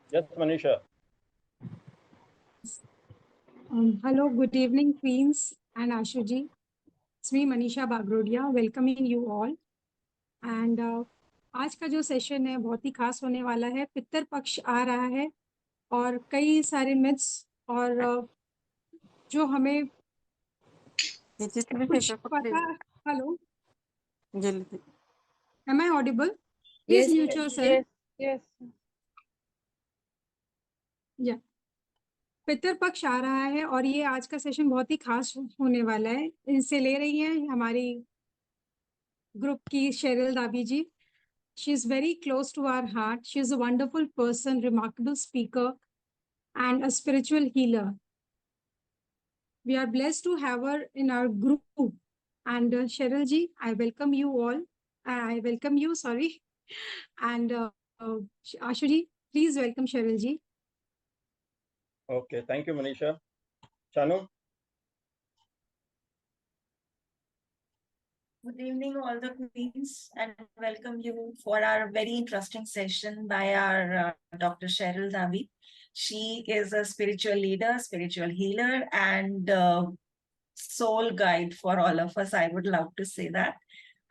Yes, Manisha. Hello, good evening, Queens and Ashuji. It's me, Manisha Bagrodia, welcoming you all. And आज का जो session है बहुत ही खास होने वाला है। पितर पक्ष आ रहा है और कई सारे मिथ्स और जो हमें कुछ पता। Hello, am I audible? Please Yes, mute yourself. yes. Yeah. पितर पक्ष आ रहा है और ये आज का सेशन बहुत ही खास होने वाला है। इनसे ले रही है हमारी ग्रुप की शेरिल दाबी जी। She is very close to our heart. She is a wonderful person, remarkable speaker, and a spiritual healer. We are blessed to have her in our group. And Cheryl ji, I welcome you all. I welcome you, sorry. And Ashu ji, please welcome Cheryl ji. Okay, thank you, Manisha. Shanu? Good evening, all the queens, and welcome you for our very interesting session by our Dr. Cheryl Davi. She is a spiritual leader, spiritual healer, and soul guide for all of us. I would love to say that.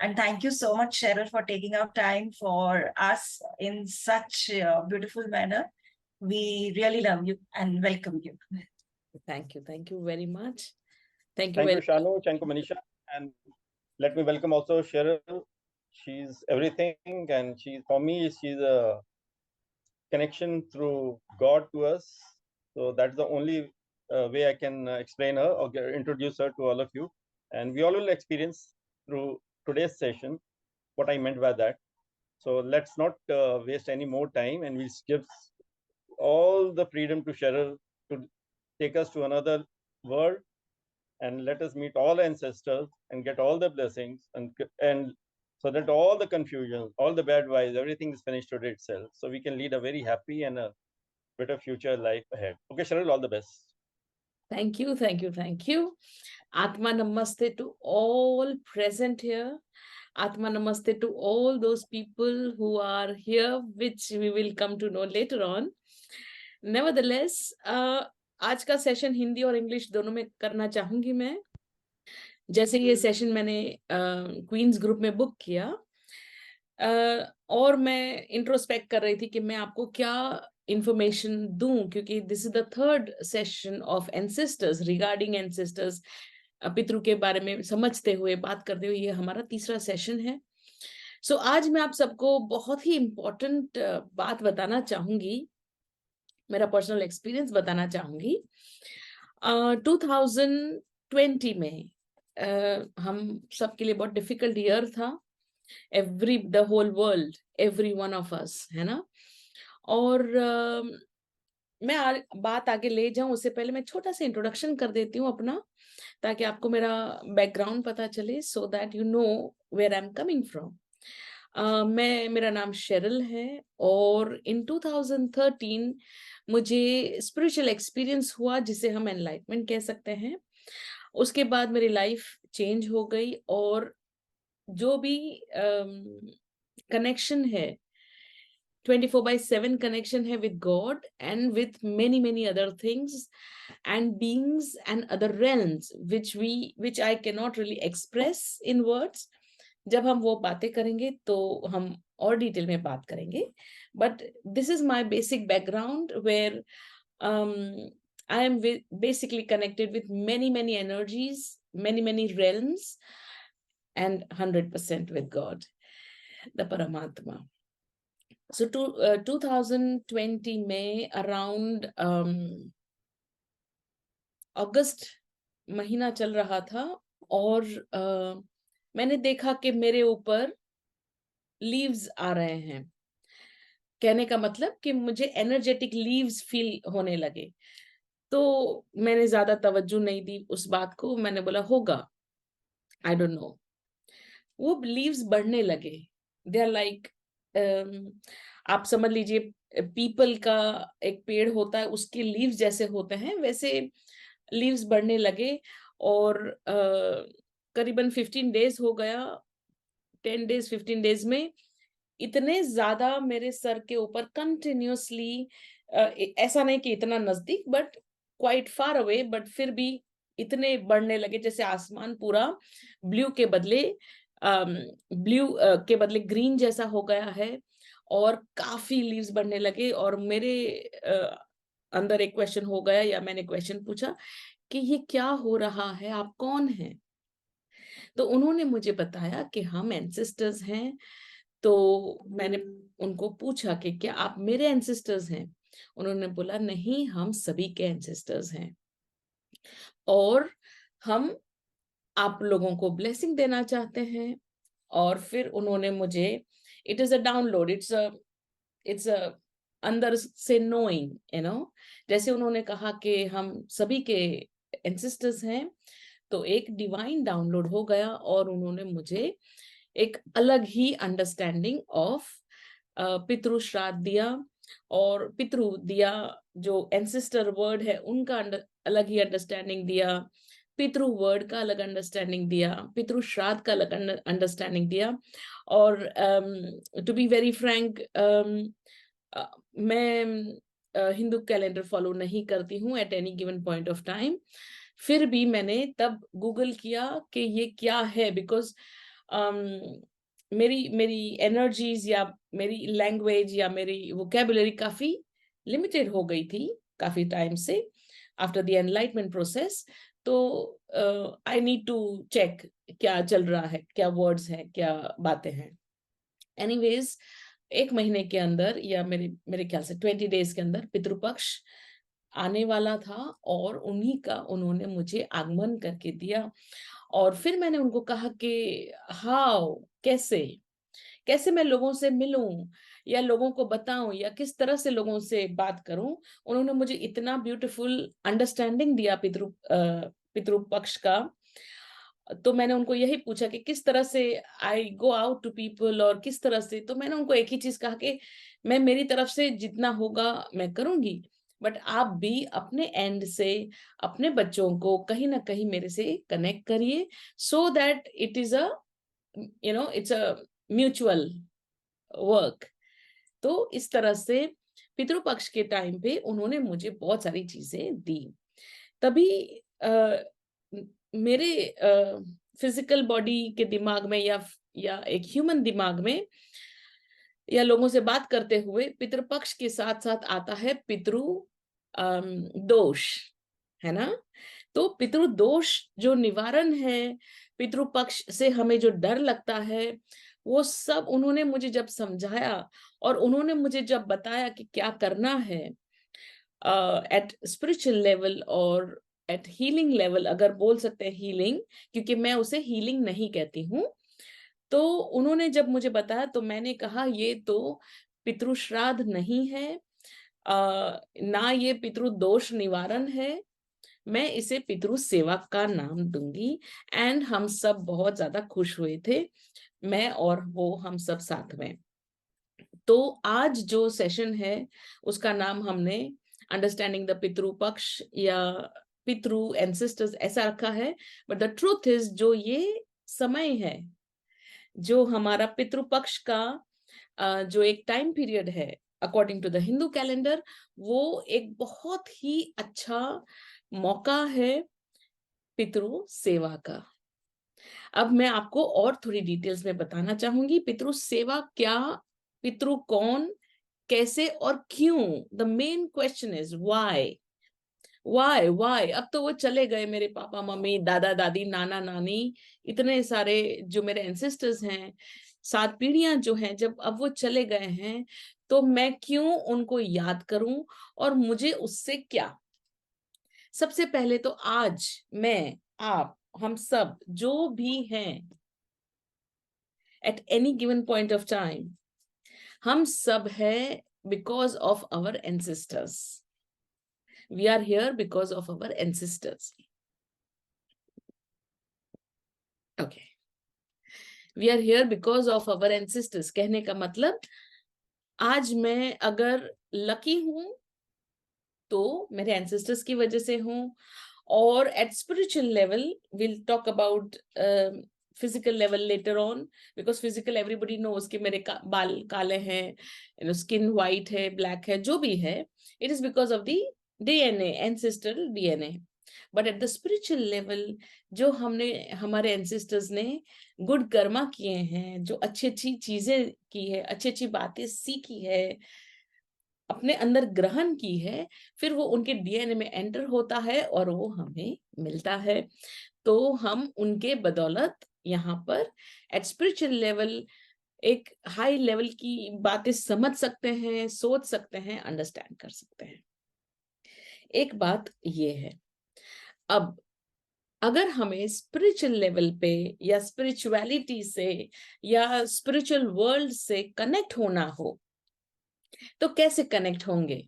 And thank you so much, Cheryl, for taking out time for us in such a beautiful manner. We really love you and welcome you. Thank you very much. Thank Thank you, you Shanu. Thank you, Manisha. And let me welcome also Cheryl. She's everything, and for me, she's a connection through God to us. So that's the only way I can explain her or introduce her to all of you. And we all will experience through today's session what I meant by that. So let's not waste any more time, and we'll give all the freedom to Cheryl to take us to another world and let us meet all ancestors and get all the blessings, and so that all the confusion, all the bad vibes, everything is finished today itself, so we can lead a very happy and a better future life ahead. Okay, Cheryl, all the best. Thank you. Atma Namaste to all present here. Atma Namaste to all those people who are here, which we will come to know later on. Nevertheless, आज का session Hindi और English दोनों में करना चाहूंगी मैं। जैसे ये सेशन मैंने क्वींस ग्रुप में बुक किया और मैं इंट्रोस्पेक्ट कर रही थी कि मैं आपको क्या इंफॉर्मेशन दूं, क्योंकि this is the third session of ancestors, regarding ancestors, पितृ के बारे में समझते हुए बात करते हुए ये हमारा तीसरा सेशन है। सो आज मैं आप सबको बहुत ही इम्पोर्टेंट बात बताना चाहूंगी, मेरा पर्सनल एक्सपीरियंस बताना चाहूंगी। 2020 में हम सबके लिए बहुत डिफिकल्ट ईयर था, the whole world, every one of us, है ना। और मैं बात आगे ले जाऊं उससे पहले मैं छोटा सा इंट्रोडक्शन कर देती हूँ अपना, ताकि आपको मेरा बैकग्राउंड पता चले, so that you know where I am coming from. मेरा नाम शेरिल है और इन 2013 मुझे स्पिरिचुअल एक्सपीरियंस हुआ, जिसे हम एनलाइटमेंट कह सकते हैं। उसके बाद मेरी लाइफ चेंज हो गई और जो भी कनेक्शन है 24/7 connection है with God and with many other things and beings and other realms which I cannot really express in words. जब हम वो बातें करेंगे तो हम और डिटेल में बात करेंगे, but this is my basic background where I am basically connected with many energies, many realms, and 100% with God, the Paramatma. So 2020 में अराउंड अगस्त महीना चल रहा था और मैंने देखा कि मेरे ऊपर लीव्स आ रहे हैं। कहने का मतलब कि मुझे एनर्जेटिक लीव्स फील होने लगे, तो मैंने ज्यादा तवज्जो नहीं दी उस बात को। मैंने बोला होगा, आई डोंट नो। वो लीव्स बढ़ने लगे, दे आर लाइक, आप समझ लीजिए पीपल का एक पेड़ होता है, उसके लीव्स जैसे होते हैं, वैसे लीव्स बढ़ने लगे। और करीबन 15 डेज हो गया, 10 डेज 15 डेज में इतने ज्यादा मेरे सर के ऊपर कंटिन्यूअसली, ऐसा नहीं कि इतना नजदीक but quite far away, but फिर भी इतने बढ़ने लगे जैसे आसमान पूरा ब्लू के बदले ग्रीन जैसा हो गया है, और काफी लीव्स बढ़ने लगे। और मेरे अंदर एक क्वेश्चन हो गया, या मैंने क्वेश्चन पूछा कि ये क्या हो रहा है, आप कौन हैं? तो उन्होंने मुझे बताया कि हम एंसेस्टर्स हैं। तो मैंने उनको पूछा कि क्या आप मेरे एंसेस्टर्स हैं? उन्होंने बोला नहीं, हम सभी के एंसेस्टर्स हैं, और हम आप लोगों को ब्लेसिंग देना चाहते हैं। और फिर उन्होंने मुझे, it is a download, it's a अंदर से नोइंग, जैसे उन्होंने कहा कि हम सभी के एंसेस्टर्स हैं, तो एक डिवाइन डाउनलोड हो गया, और उन्होंने मुझे एक अलग ही अंडरस्टैंडिंग ऑफ पितृ श्राद्ध दिया, और पितृ दिया जो एंसेस्टर वर्ड है उनका अलग ही अंडरस्टैंडिंग दिया, पितृ वर्ड का अलग अंडरस्टैंडिंग दिया, पितृ श्राद्ध का अलग अंडरस्टैंडिंग दिया। और टू बी वेरी फ्रैंक, मैं हिंदू कैलेंडर फॉलो नहीं करती हूँ eight any given point of time, फिर भी मैंने तब गूगल किया कि ये क्या है, बिकॉज मेरी एनर्जीज या मेरी लैंग्वेज या मेरी वोकेबुलरी काफी लिमिटेड हो गई थी काफी टाइम से आफ्टर द एनलाइटमेंट प्रोसेस। तो आई नीड टू चेक क्या चल रहा है, क्या वर्ड्स हैं, क्या बातें हैं। एनीवेज, 1 महीने के अंदर, या मेरे ख्याल से 20 डेज के अंदर पितृपक्ष आने वाला था, और उन्हीं का उन्होंने मुझे आगमन करके दिया। और फिर मैंने उनको कहा कि हाउ, कैसे मैं लोगों से मिलूं, या लोगों को बताऊं, या किस तरह से लोगों से बात करूं। उन्होंने मुझे इतना ब्यूटीफुल अंडरस्टैंडिंग दिया पितृपक्ष का। तो मैंने उनको यही पूछा कि किस तरह से आई गो आउट टू पीपल, और किस तरह से। तो मैंने उनको एक ही चीज कहा कि मैं मेरी तरफ से जितना होगा मैं करूंगी, बट आप भी अपने एंड से अपने बच्चों को कहीं ना कहीं मेरे से कनेक्ट करिए, so that it is it's a mutual work. तो इस तरह से पितृपक्ष के टाइम पे उन्होंने मुझे बहुत सारी चीजें दी। तभी मेरे फिजिकल बॉडी के दिमाग में, या एक ह्यूमन दिमाग में, या लोगों से बात करते हुए पितृपक्ष के साथ साथ आता है पितृ दोष, है ना। तो पितृ दोष जो निवारण है, पितृपक्ष से हमें जो डर लगता है, वो सब उन्होंने मुझे जब समझाया, और उन्होंने मुझे जब बताया कि क्या करना है एट स्पिरिचुअल लेवल और एट हीलिंग लेवल, अगर बोल सकते हैं हीलिंग, क्योंकि मैं उसे हीलिंग नहीं कहती हूँ। तो उन्होंने जब मुझे बताया, तो मैंने कहा ये तो पितृ श्राद्ध नहीं है, ना ये पितृ दोष निवारण है, मैं इसे पितृ सेवा का नाम दूंगी। एंड हम सब बहुत ज्यादा खुश हुए थे, मैं और वो, हम सब साथ में। तो आज जो सेशन है उसका नाम हमने अंडरस्टैंडिंग द पितृ पक्ष या पितृ एंसेस्टर्स ऐसा रखा है। बट द ट्रूथ इज, जो ये समय है, जो हमारा पितृ पक्ष का जो एक टाइम पीरियड है according to the Hindu calendar, वो एक बहुत ही अच्छा मौका है पितृ सेवा का। अब मैं आपको और थोड़ी डिटेल्स में बताना चाहूंगी पितृ सेवा क्या, पितृ कौन, कैसे और क्यों। The main question is why. अब तो वो चले गए, मेरे पापा मम्मी, दादा दादी, नाना नानी, इतने सारे जो मेरे एंसेस्टर्स हैं, 7 पीढ़ियां जो हैं, जब अब वो चले गए हैं, तो मैं क्यों उनको याद करूं, और मुझे उससे क्या। सबसे पहले तो आज मैं, आप, हम सब जो भी हैं at any given point of time, हम सब है because of our ancestors. We are here because of our ancestors. Okay. We are here because of our ancestors. कहने का मतलब, आज मैं अगर लकी हूं तो मेरे एंसेस्टर्स की वजह से हूं। और at spiritual level, we'll talk about physical level later on, because physical everybody knows कि मेरे बाल काले हैं, skin white है, black है, जो भी है, it is because of the DNA, ancestral DNA. But at the spiritual level, जो हमने हमारे ancestors ने good कर्मा किए हैं, जो अच्छी अच्छी चीजें की है, अच्छी अच्छी बातें सीखी है, अपने अंदर ग्रहण की है, फिर वो उनके डीएनए में एंटर होता है और वो हमें मिलता है. तो हम उनके बदौलत यहाँ पर एट स्पिरिचुअल लेवल एक हाई लेवल की बातें समझ सकते हैं, सोच सकते हैं, अंडरस्टैंड कर सकते हैं. एक बात ये है, अब अगर हमें स्पिरिचुअल लेवल पे या स्पिरिचुअलिटी से या स्पिरिचुअल वर्ल्ड से कनेक्ट होना हो, तो कैसे कनेक्ट होंगे?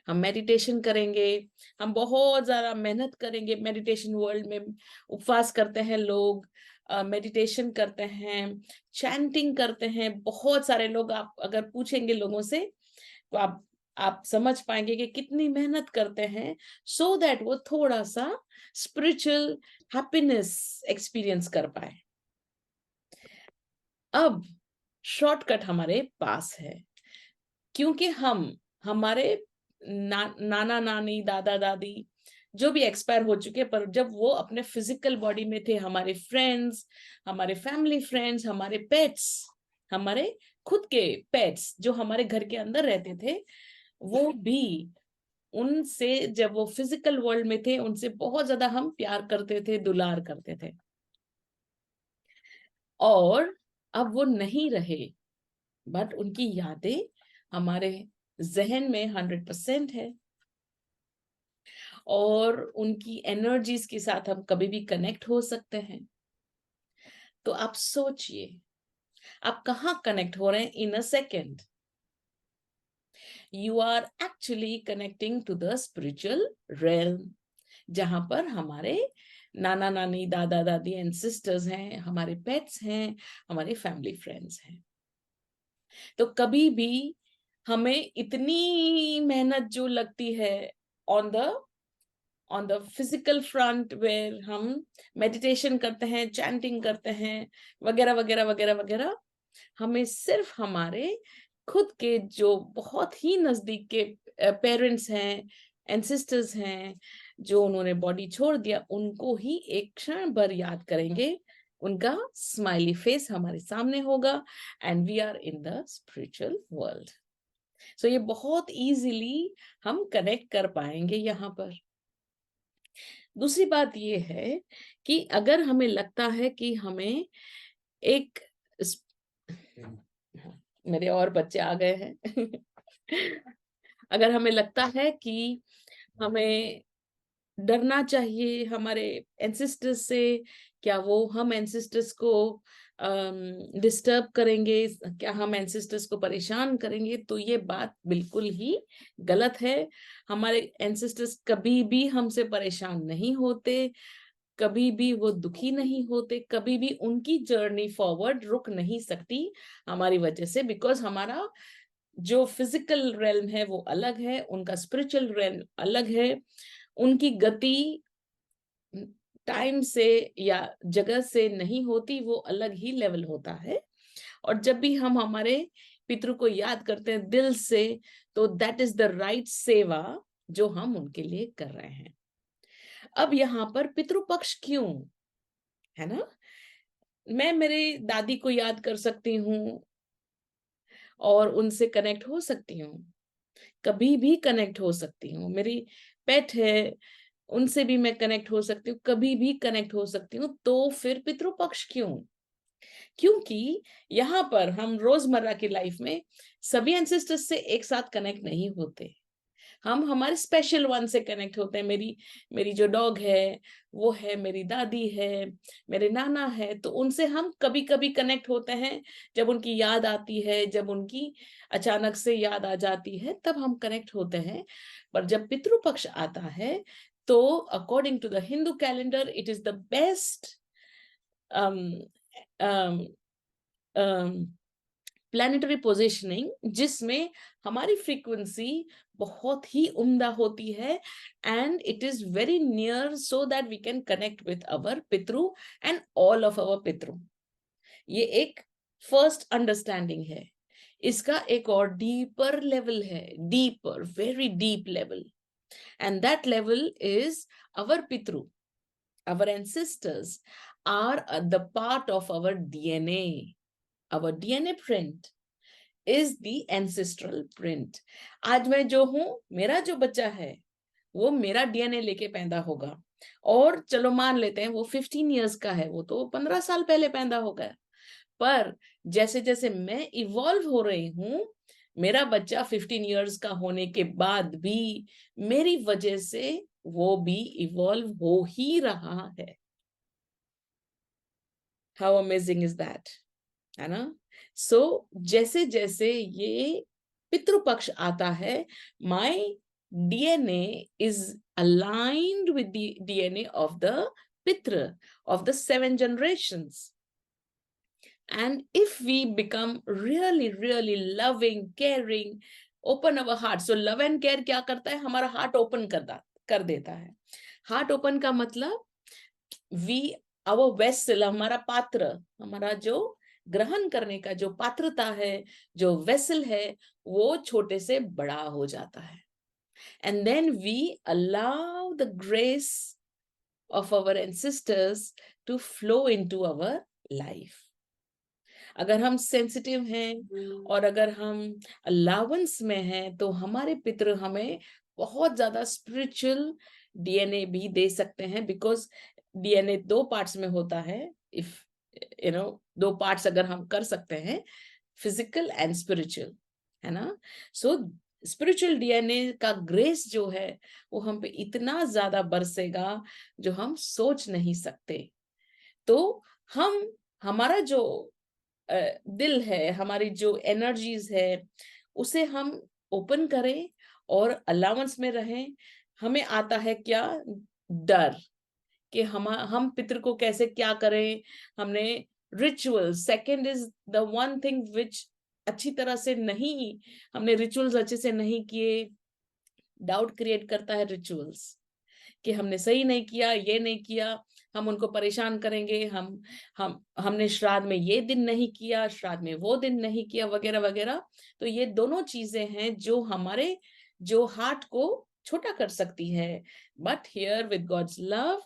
हम मेडिटेशन करेंगे, हम बहुत ज्यादा मेहनत करेंगे. मेडिटेशन वर्ल्ड में उपवास करते हैं लोग, मेडिटेशन करते हैं, चैंटिंग करते हैं. बहुत सारे लोग, आप अगर पूछेंगे लोगों से तो आप समझ पाएंगे कि कितनी मेहनत करते हैं सो दैट वो थोड़ा सा स्पिरिचुअल हैप्पीनेस एक्सपीरियंस कर पाए. अब शॉर्टकट हमारे पास है, क्योंकि हम हमारे नाना नानी, दादा दादी जो भी एक्सपायर हो चुके, पर जब वो अपने फिजिकल बॉडी में थे, हमारे फ्रेंड्स, हमारे फैमिली फ्रेंड्स, हमारे पेट्स, हमारे खुद के पेट्स जो हमारे घर के अंदर रहते थे, वो भी उनसे, जब वो फिजिकल वर्ल्ड में थे, उनसे बहुत ज्यादा हम प्यार करते थे, दुलार करते थे. और अब वो नहीं रहे, बट उनकी यादें हमारे जहन में 100% है, और उनकी एनर्जीज के साथ हम कभी भी कनेक्ट हो सकते हैं. तो आप सोचिए, आप कहाँ कनेक्ट हो रहे हैं? In a second you are actually connecting to the spiritual realm, जहां पर हमारे नाना नानी, दादा दादी एंड सिस्टर्स हैं, हमारे पेट्स हैं, हमारे फैमिली फ्रेंड्स हैं. तो कभी भी हमें इतनी मेहनत जो लगती है on the physical front, where हम मेडिटेशन करते हैं, चैंटिंग करते हैं, वगैरह वगैरह वगैरह वगैरह, हमें सिर्फ हमारे खुद के जो बहुत ही नजदीक के पेरेंट्स हैं, एंसेस्टर्स हैं, जो उन्होंने बॉडी छोड़ दिया, उनको ही एक क्षण भर याद करेंगे. उनका स्माइली फेस हमारे सामने होगा, and we are in the spiritual world. So ये बहुत इजीली हम कनेक्ट कर पाएंगे यहाँ पर. दूसरी बात ये है कि अगर हमें लगता है कि हमें एक, मेरे और बच्चे आ गए हैं अगर हमें लगता है कि हमें डरना चाहिए हमारे एंसेस्टर्स से, क्या वो हम एंसेस्टर्स को डिस्टर्ब करेंगे, क्या हम एंसेस्टर्स को परेशान करेंगे, तो ये बात बिल्कुल ही गलत है. हमारे एंसेस्टर्स कभी भी हमसे परेशान नहीं होते, कभी भी वो दुखी नहीं होते, कभी भी उनकी जर्नी फॉरवर्ड रुक नहीं सकती हमारी वजह से, बिकॉज हमारा जो फिजिकल रेल्म है वो अलग है, उनका स्पिरिचुअल रेल्म अलग है. उनकी गति टाइम से या जगह से नहीं होती, वो अलग ही लेवल होता है. और जब भी हम हमारे पितृ को याद करते हैं दिल से, तो दैट इज द राइट सेवा जो हम उनके लिए कर रहे हैं. अब यहाँ पर पितृपक्ष क्यों है ना? मैं मेरे दादी को याद कर सकती हूँ और उनसे कनेक्ट हो सकती हूँ, कभी भी कनेक्ट हो सकती हूँ. मेरी पेट है, उनसे भी मैं कनेक्ट हो सकती हूँ, कभी भी कनेक्ट हो सकती हूँ. तो फिर पितृपक्ष क्यों? क्योंकि यहाँ पर हम रोजमर्रा की लाइफ में सभी एंसेस्टर्स से एक साथ कनेक्ट नहीं होते, हम हमारे स्पेशल वन से कनेक्ट होते हैं. मेरी जो डॉग है वो है, मेरी दादी है, मेरे नाना है, तो उनसे हम कभी कभी कनेक्ट होते हैं जब उनकी याद आती है, जब उनकी अचानक से याद आ जाती है, तब हम कनेक्ट होते हैं. पर जब पितृपक्ष आता है, तो according to the Hindu calendar, it is the best planetary positioning, जिसमें हमारी फ्रीक्वेंसी बहुत ही उम्दा होती है and it is very near, so that we can connect with our पितृ एंड ऑल ऑफ अवर पितृ। ये एक फर्स्ट अंडरस्टैंडिंग है। इसका एक और डीपर लेवल है, deeper, very deep level, and that level is our पितृ, our ancestors are the part of our DNA. Our DNA print is the ancestral print. आज मैं जो हूं, मेरा जो बच्चा है वो मेरा DNA लेके पैदा होगा, और चलो मान लेते हैं वो 15 years का है, वो तो 15 साल पहले पैदा होगा, पर जैसे जैसे मैं इवॉल्व हो रही हूं, मेरा बच्चा 15 years का होने के बाद भी मेरी वजह से वो भी इवॉल्व हो ही रहा है। How amazing is that, है ना? So जैसे जैसे ये पितृपक्ष आता है, my DNA is aligned with the DNA of the pitra, of the 7 generations. And if we become really, really loving, caring, open our heart. So love and care क्या करता है? हमारा हार्ट ओपन कर देता है। हार्ट ओपन का मतलब our vessel, हमारा पात्र, हमारा जो ग्रहण करने का जो पात्रता है, जो वेसल है, वो छोटे से बड़ा हो जाता है। And then we allow the grace of our ancestors to flow into our life. अगर हम सेंसिटिव हैं और अगर हम अलाउंस में हैं, तो हमारे पितृ हमें बहुत ज्यादा स्पिरिचुअल डीएनए भी दे सकते हैं, बिकॉज डीएनए 2 पार्ट्स में होता है। इफ 2 पार्ट्स अगर हम कर सकते हैं, फिजिकल एंड स्पिरिचुअल, है ना? सो स्पिरिचुअल डीएनए का ग्रेस जो है वो हम पे इतना ज्यादा बरसेगा जो हम सोच नहीं सकते। तो हमारा जो दिल है, हमारी जो एनर्जीज है, उसे हम ओपन करें और अलाउंस में रहें। हमें आता है क्या? डर कि हम पितृ को कैसे क्या करें। हमने ritual, second is the one thing which अच्छी तरह से नहीं, हमने रिचुअल्स अच्छे से नहीं किए। डाउट क्रिएट करता है रिचुअल्स कि हमने सही नहीं किया, ये नहीं किया, हम उनको परेशान करेंगे, हमने श्राद्ध में ये दिन नहीं किया, श्राद्ध में वो दिन नहीं किया, वगैरह वगैरह। तो ये दोनों चीजें हैं जो हमारे जो हार्ट को छोटा कर सकती है। But here with God's love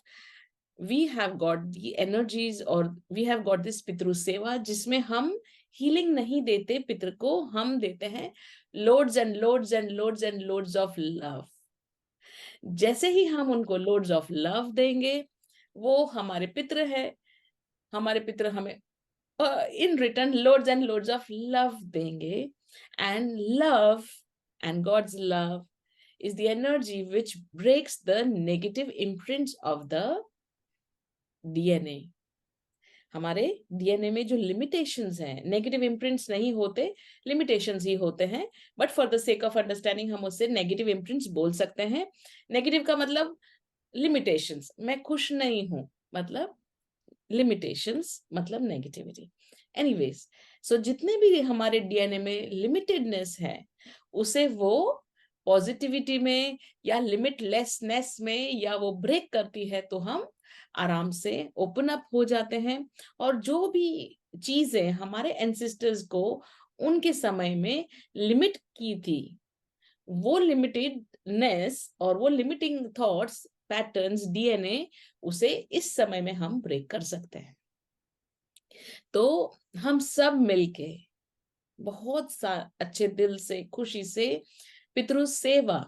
we have got the energies, और वी हैव गॉट दिस पितृ सेवा, जिसमें हम हीलिंग नहीं देते पितृ को, हम देते हैं loads and loads and loads and loads of love. जैसे ही हम उनको लोड्स ऑफ लव देंगे, वो हमारे पितृ है, हमारे पितृ हमें in return loads and loads of love देंगे। And love and God's love is the energy which breaks the negative imprints of the DNA. हमारे डीएनए में जो लिमिटेशंस हैं, नेगेटिव इम्प्रिंट्स नहीं होते, लिमिटेशंस ही होते हैं, but for the sake of understanding हम उससे नेगेटिव इम्प्रिंट्स बोल सकते हैं। नेगेटिव का मतलब लिमिटेशंस, मैं खुश नहीं हूं मतलब लिमिटेशंस, मतलब नेगेटिविटी। एनीवेज, सो जितने भी हमारे डीएनए में लिमिटेडनेस है, उसे वो पॉजिटिविटी में या लिमिटलेसनेस में या वो ब्रेक करती है, तो हम आराम से ओपन अप हो जाते हैं। और जो भी चीजें हमारे एंसेस्टर्स को उनके समय में लिमिट की थी, वो लिमिटेडनेस और वो लिमिटिंग थॉट्स, पैटर्न्स, डीएनए, उसे इस समय में हम ब्रेक कर सकते हैं। तो हम सब मिलके बहुत अच्छे दिल से, खुशी से पितृ सेवा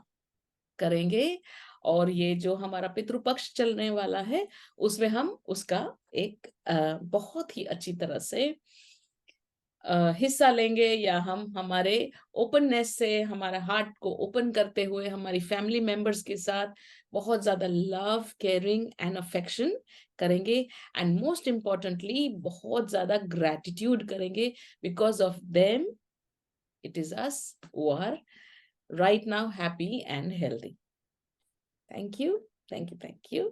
करेंगे, और ये जो हमारा पितृपक्ष चलने वाला है, उसमें हम उसका एक बहुत ही अच्छी तरह से हिस्सा लेंगे, या हम हमारे ओपननेस से, हमारा हार्ट को ओपन करते हुए हमारी फैमिली मेंबर्स के साथ बहुत ज्यादा लव, केयरिंग एंड अफेक्शन करेंगे। एंड मोस्ट इम्पॉर्टेंटली बहुत ज्यादा ग्रैटिट्यूड करेंगे, because of them it is us who are right now happy and healthy. Thank you, thank you, thank you.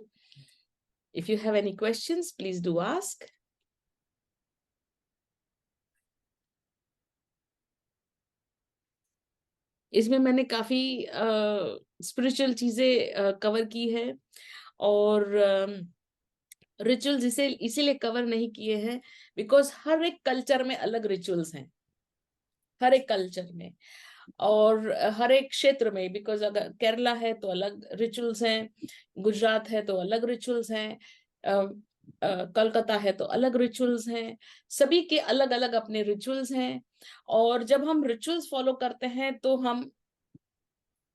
If you have any questions, please do ask. इसमें मैंने काफी spiritual चीजें cover की है, और रिचुअल्स इसीलिए cover नहीं किए हैं बिकॉज हर एक कल्चर में अलग रिचुअल्स हैं, हर एक कल्चर में और हर एक क्षेत्र में। बिकॉज अगर केरला है तो अलग रिचुअल्स हैं, गुजरात है तो अलग रिचुअल्स हैं, कलकत्ता है तो अलग रिचुअल्स हैं, सभी के अलग अलग अपने रिचुअल्स हैं। और जब हम रिचुअल्स फॉलो करते हैं तो हम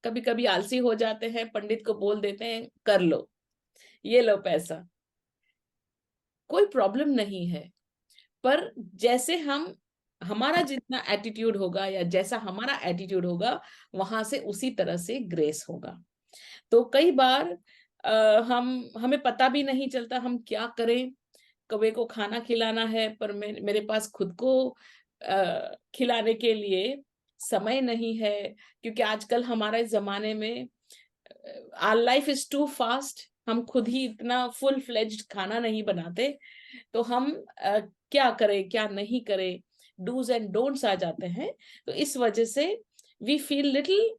कभी कभी आलसी हो जाते हैं, पंडित को बोल देते हैं कर लो, ये लो पैसा, कोई प्रॉब्लम नहीं है। पर जैसे हमारा जितना एटीट्यूड होगा या जैसा हमारा एटीट्यूड होगा, वहां से उसी तरह से ग्रेस होगा। तो कई बार हमें पता भी नहीं चलता हम क्या करें। कौवे को खाना खिलाना है पर मेरे पास खुद को खिलाने के लिए समय नहीं है, क्योंकि आजकल हमारे जमाने में our life is too fast, हम खुद ही इतना फुल फ्लेज्ड खाना नहीं बनाते। तो हम क्या करें क्या नहीं करें, डूज एंड डोंट्स आ जाते हैं। तो इस वजह से we feel little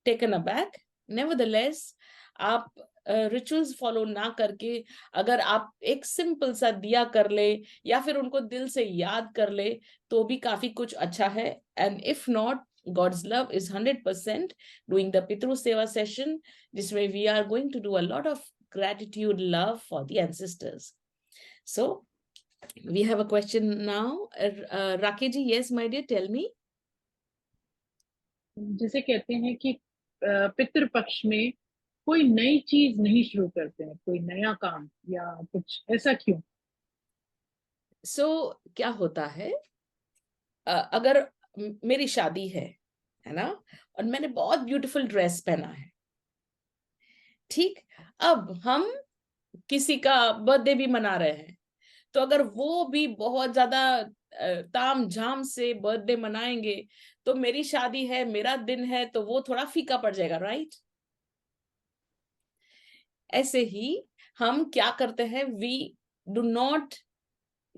taken aback. Nevertheless, आप रिचुअल्स फॉलो ना करके अगर आप एक सिंपल सा दिया कर ले या फिर उनको दिल से याद कर ले तो भी काफी कुछ अच्छा है। And if not, God's love is 100% doing the Pitru Seva session, जिसमें we are going to do a lot of gratitude, love for the ancestors. So we have a question now. Rakesh ji, yes my dear, tell me. जिसे कहते हैं कि पितृपक्ष में कोई नई चीज नहीं शुरू करते हैं, कोई नया काम या कुछ ऐसा क्यों? So क्या होता है, अगर मेरी शादी है ना, और मैंने बहुत ब्यूटीफुल ड्रेस पहना है, ठीक, अब हम किसी का बर्थडे भी मना रहे हैं, तो अगर वो भी बहुत ज्यादा ताम झाम से बर्थडे मनाएंगे तो मेरी शादी है, मेरा दिन है, तो वो थोड़ा फीका पड़ जाएगा, राइट? ऐसे ही हम क्या करते हैं, we do not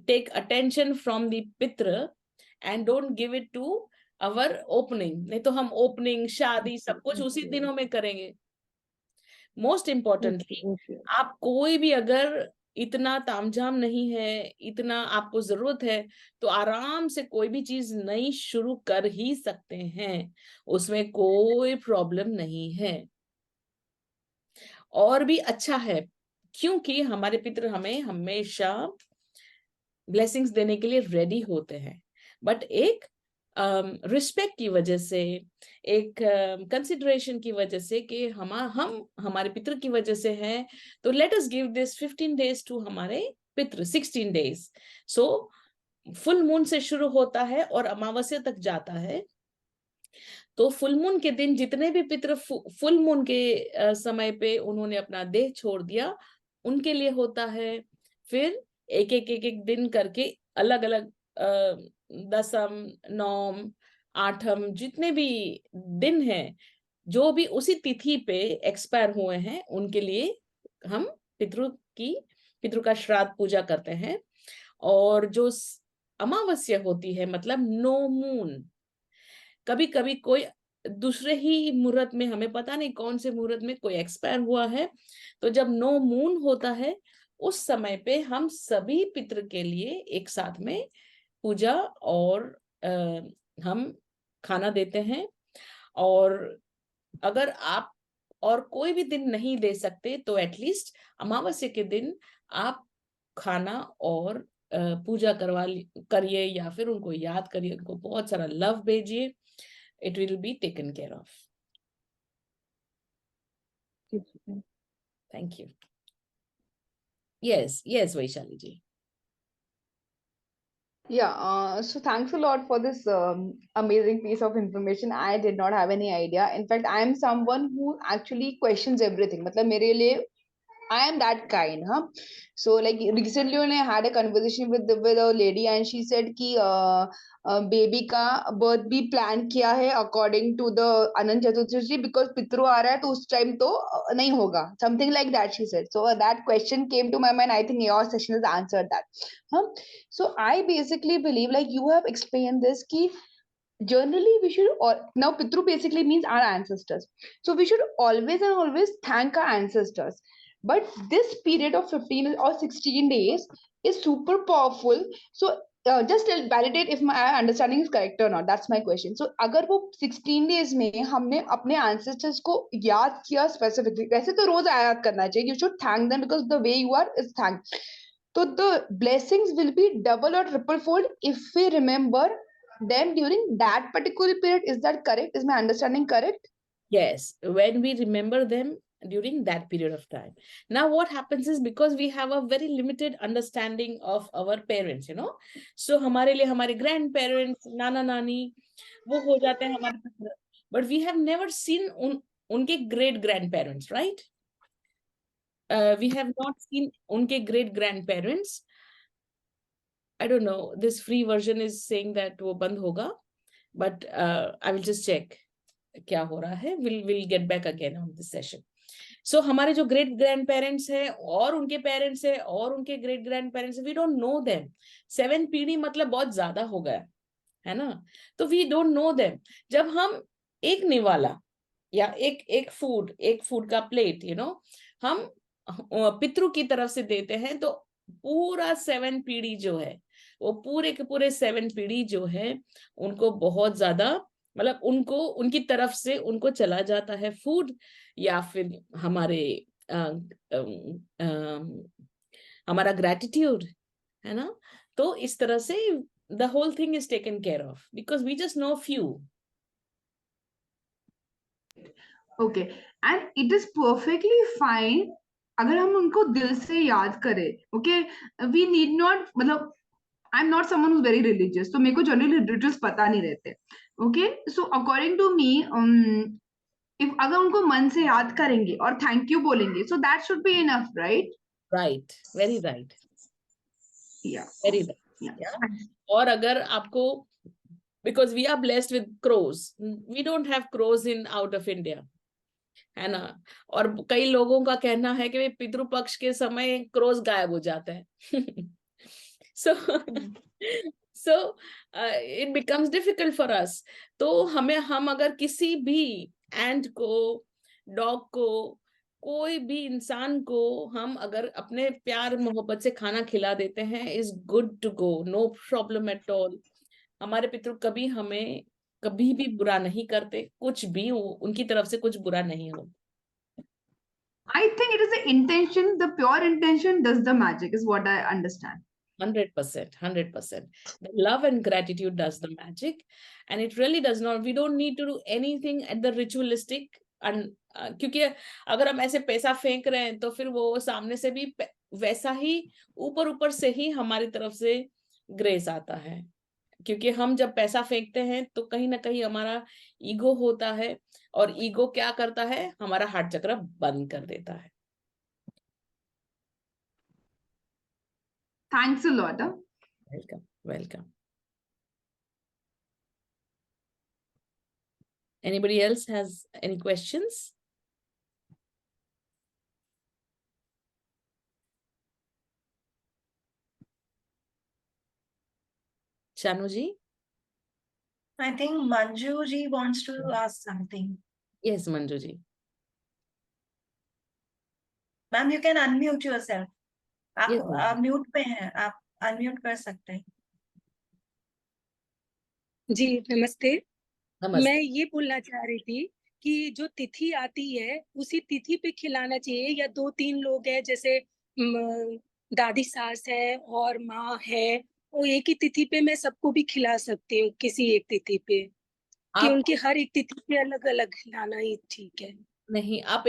take attention from the पितृ and don't give it to our opening. नहीं तो हम ओपनिंग, शादी सब कुछ उसी दिनों में करेंगे। मोस्ट इम्पोर्टेंटली, आप कोई भी अगर इतना तामझाम नहीं है, इतना आपको जरूरत है, तो आराम से कोई भी चीज नई शुरू कर ही सकते हैं, उसमें कोई प्रॉब्लम नहीं है। और भी अच्छा है क्योंकि हमारे पितृ हमें हमेशा ब्लेसिंग्स देने के लिए रेडी होते हैं, बट एक रिस्पेक्ट की वजह से, एक कंसिडरेशन की वजह से कि हम हमारे पितृ की वजह से हैं, तो let us give this 15 days to हमारे पितृ, 16 days। सो फुल मून से शुरू होता है और अमावस्या तक जाता है। तो फुल मून के दिन जितने भी पितृ फुल मून के समय पे उन्होंने अपना देह छोड़ दिया, उनके लिए होता है। फिर एक एक एक एक दिन करके अलग अलग दसम, नौम, आठम, जितने भी दिन हैं, जो भी उसी तिथि पे एक्सपायर हुए हैं, उनके लिए हम पितृ का श्राद्ध पूजा करते हैं। और जो अमावस्या होती है, मतलब नो मून, कभी कभी कोई दूसरे ही मुहूर्त में, हमें पता नहीं कौन से मुहूर्त में कोई एक्सपायर हुआ है, तो जब नो मून होता है उस समय पे हम सभी पितृ के लिए एक साथ में पूजा और हम खाना देते हैं। और अगर आप और कोई भी दिन नहीं दे सकते तो एटलीस्ट अमावस्या के दिन आप खाना और पूजा करिए या फिर उनको याद करिए, उनको बहुत सारा लव भेजिए। It will be taken care of. Thank you. Yes, Vaishali ji. Yeah, so thanks a lot for this amazing piece of information. I did not have any idea. In fact, I am someone who actually questions everything. मतलब मेरे लिए I am that kind, huh? So like recently when I had a conversation with a lady and she said कि baby का birth भी plan किया है according to the Anant Chaturdashi because पितृ आ रहा है तो उस time तो नहीं होगा, something like that she said. So that question came to my mind. I think your session has answered that, huh? So I basically believe like you have explained this कि generally we should now Pitru basically means our ancestors, so we should always and always thank our ancestors. But this period of 15 or 16 days is super powerful. So just validate if my understanding is correct or not. That's my question. So अगर वो 16 days में हमने अपने ancestors को याद किया specifically, वैसे तो रोज याद करना चाहिए, you should thank them because the way you are is thank. So the blessings will be double or triple fold if we remember them during that particular period. Is that correct? Is my understanding correct? Yes, when we remember them during that period of time. Now what happens is, because we have a very limited understanding of our parents, so हमारे लिए हमारे grandparents, नाना नानी वो हो जाते हैं हमारे, but we have never seen उनके great grandparents, right? We have not seen उनके great grandparents. I don't know, this free version is saying that वो बंद होगा, but I will just check क्या हो रहा है. We'll get back again on this session. So हमारे जो great grandparents है और उनके parents है और उनके great grandparents है, we don't know them. 7 पीढ़ी मतलब बहुत ज्यादा हो गया है ना, तो we don't know them. जब हम एक निवाला या एक फूड का प्लेट हम पितृ की तरफ से देते हैं, तो पूरा 7 पीढ़ी जो है, वो पूरे के पूरे 7 पीढ़ी जो है उनको बहुत ज्यादा, मतलब उनको उनकी तरफ से उनको चला जाता है फूड, या फिर हमारा ग्रेटिट्यूड है ना. तो इस तरह से the whole thing is taken care of because we just know few. Okay, and it is perfectly fine अगर हम उनको दिल से याद करें. Okay, we need not, मतलब I'm not someone who's very religious, तो मेरे को generally rituals पता नहीं रहते. Okay, so according to me, if अगर उनको मन से याद करेंगे और thank you बोलेंगे, so that should be enough, right? Right, very right. Yeah, very right. Yeah. और अगर आपको, because we are blessed with crows, we don't have crows in out of India, है ना. और कई लोगों का कहना है कि पितृ पक्ष के समय क्रोज गायब हो जाते हैं. so it becomes difficult for us. तो हम अगर किसी भी एंट को, डॉग को, कोई भी इंसान को हम अगर अपने प्यार मोहब्बत से खाना खिला देते हैं, is good to go, no problem at all. हमारे पितृ कभी हमें कभी भी बुरा नहीं करते, कुछ भी उनकी तरफ से कुछ बुरा नहीं हो. I think it is the intention, the pure intention does the magic, is what I understand. 100%. The love and gratitude does the magic, and it really does not. We don't need to do anything at the ritualistic. And क्योंकि अगर हम ऐसे पैसा फेंक रहे हैं तो फिर वो सामने से भी वैसा ही ऊपर से ही हमारी तरफ से ग्रेस आता है. क्योंकि हम जब पैसा फेंकते हैं तो कहीं ना कहीं हमारा ईगो होता है, और ईगो क्या करता है, हमारा हार्ट चक्र बंद कर देता है. Thanks a lot. Welcome. Anybody else has any questions? Shanu ji? I think Manju ji wants to ask something. Yes, Manju ji. Ma'am, you can unmute yourself. आप Yes, ma'am. म्यूट पे हैं, आप unmute कर सकते हैं. जी नमस्ते. नमस्ते. मैं ये बोलना चाह रही थी कि जो तिथि आती है उसी तिथि पे खिलाना चाहिए, या 2-3 लोग हैं जैसे दादी सास है और माँ है, वो एक ही तिथि पे मैं सबको भी खिला सकती हूँ किसी एक तिथि पे, कि उनकी हर एक तिथि पे अलग अलग खिलाना ही ठीक है? नहीं, आप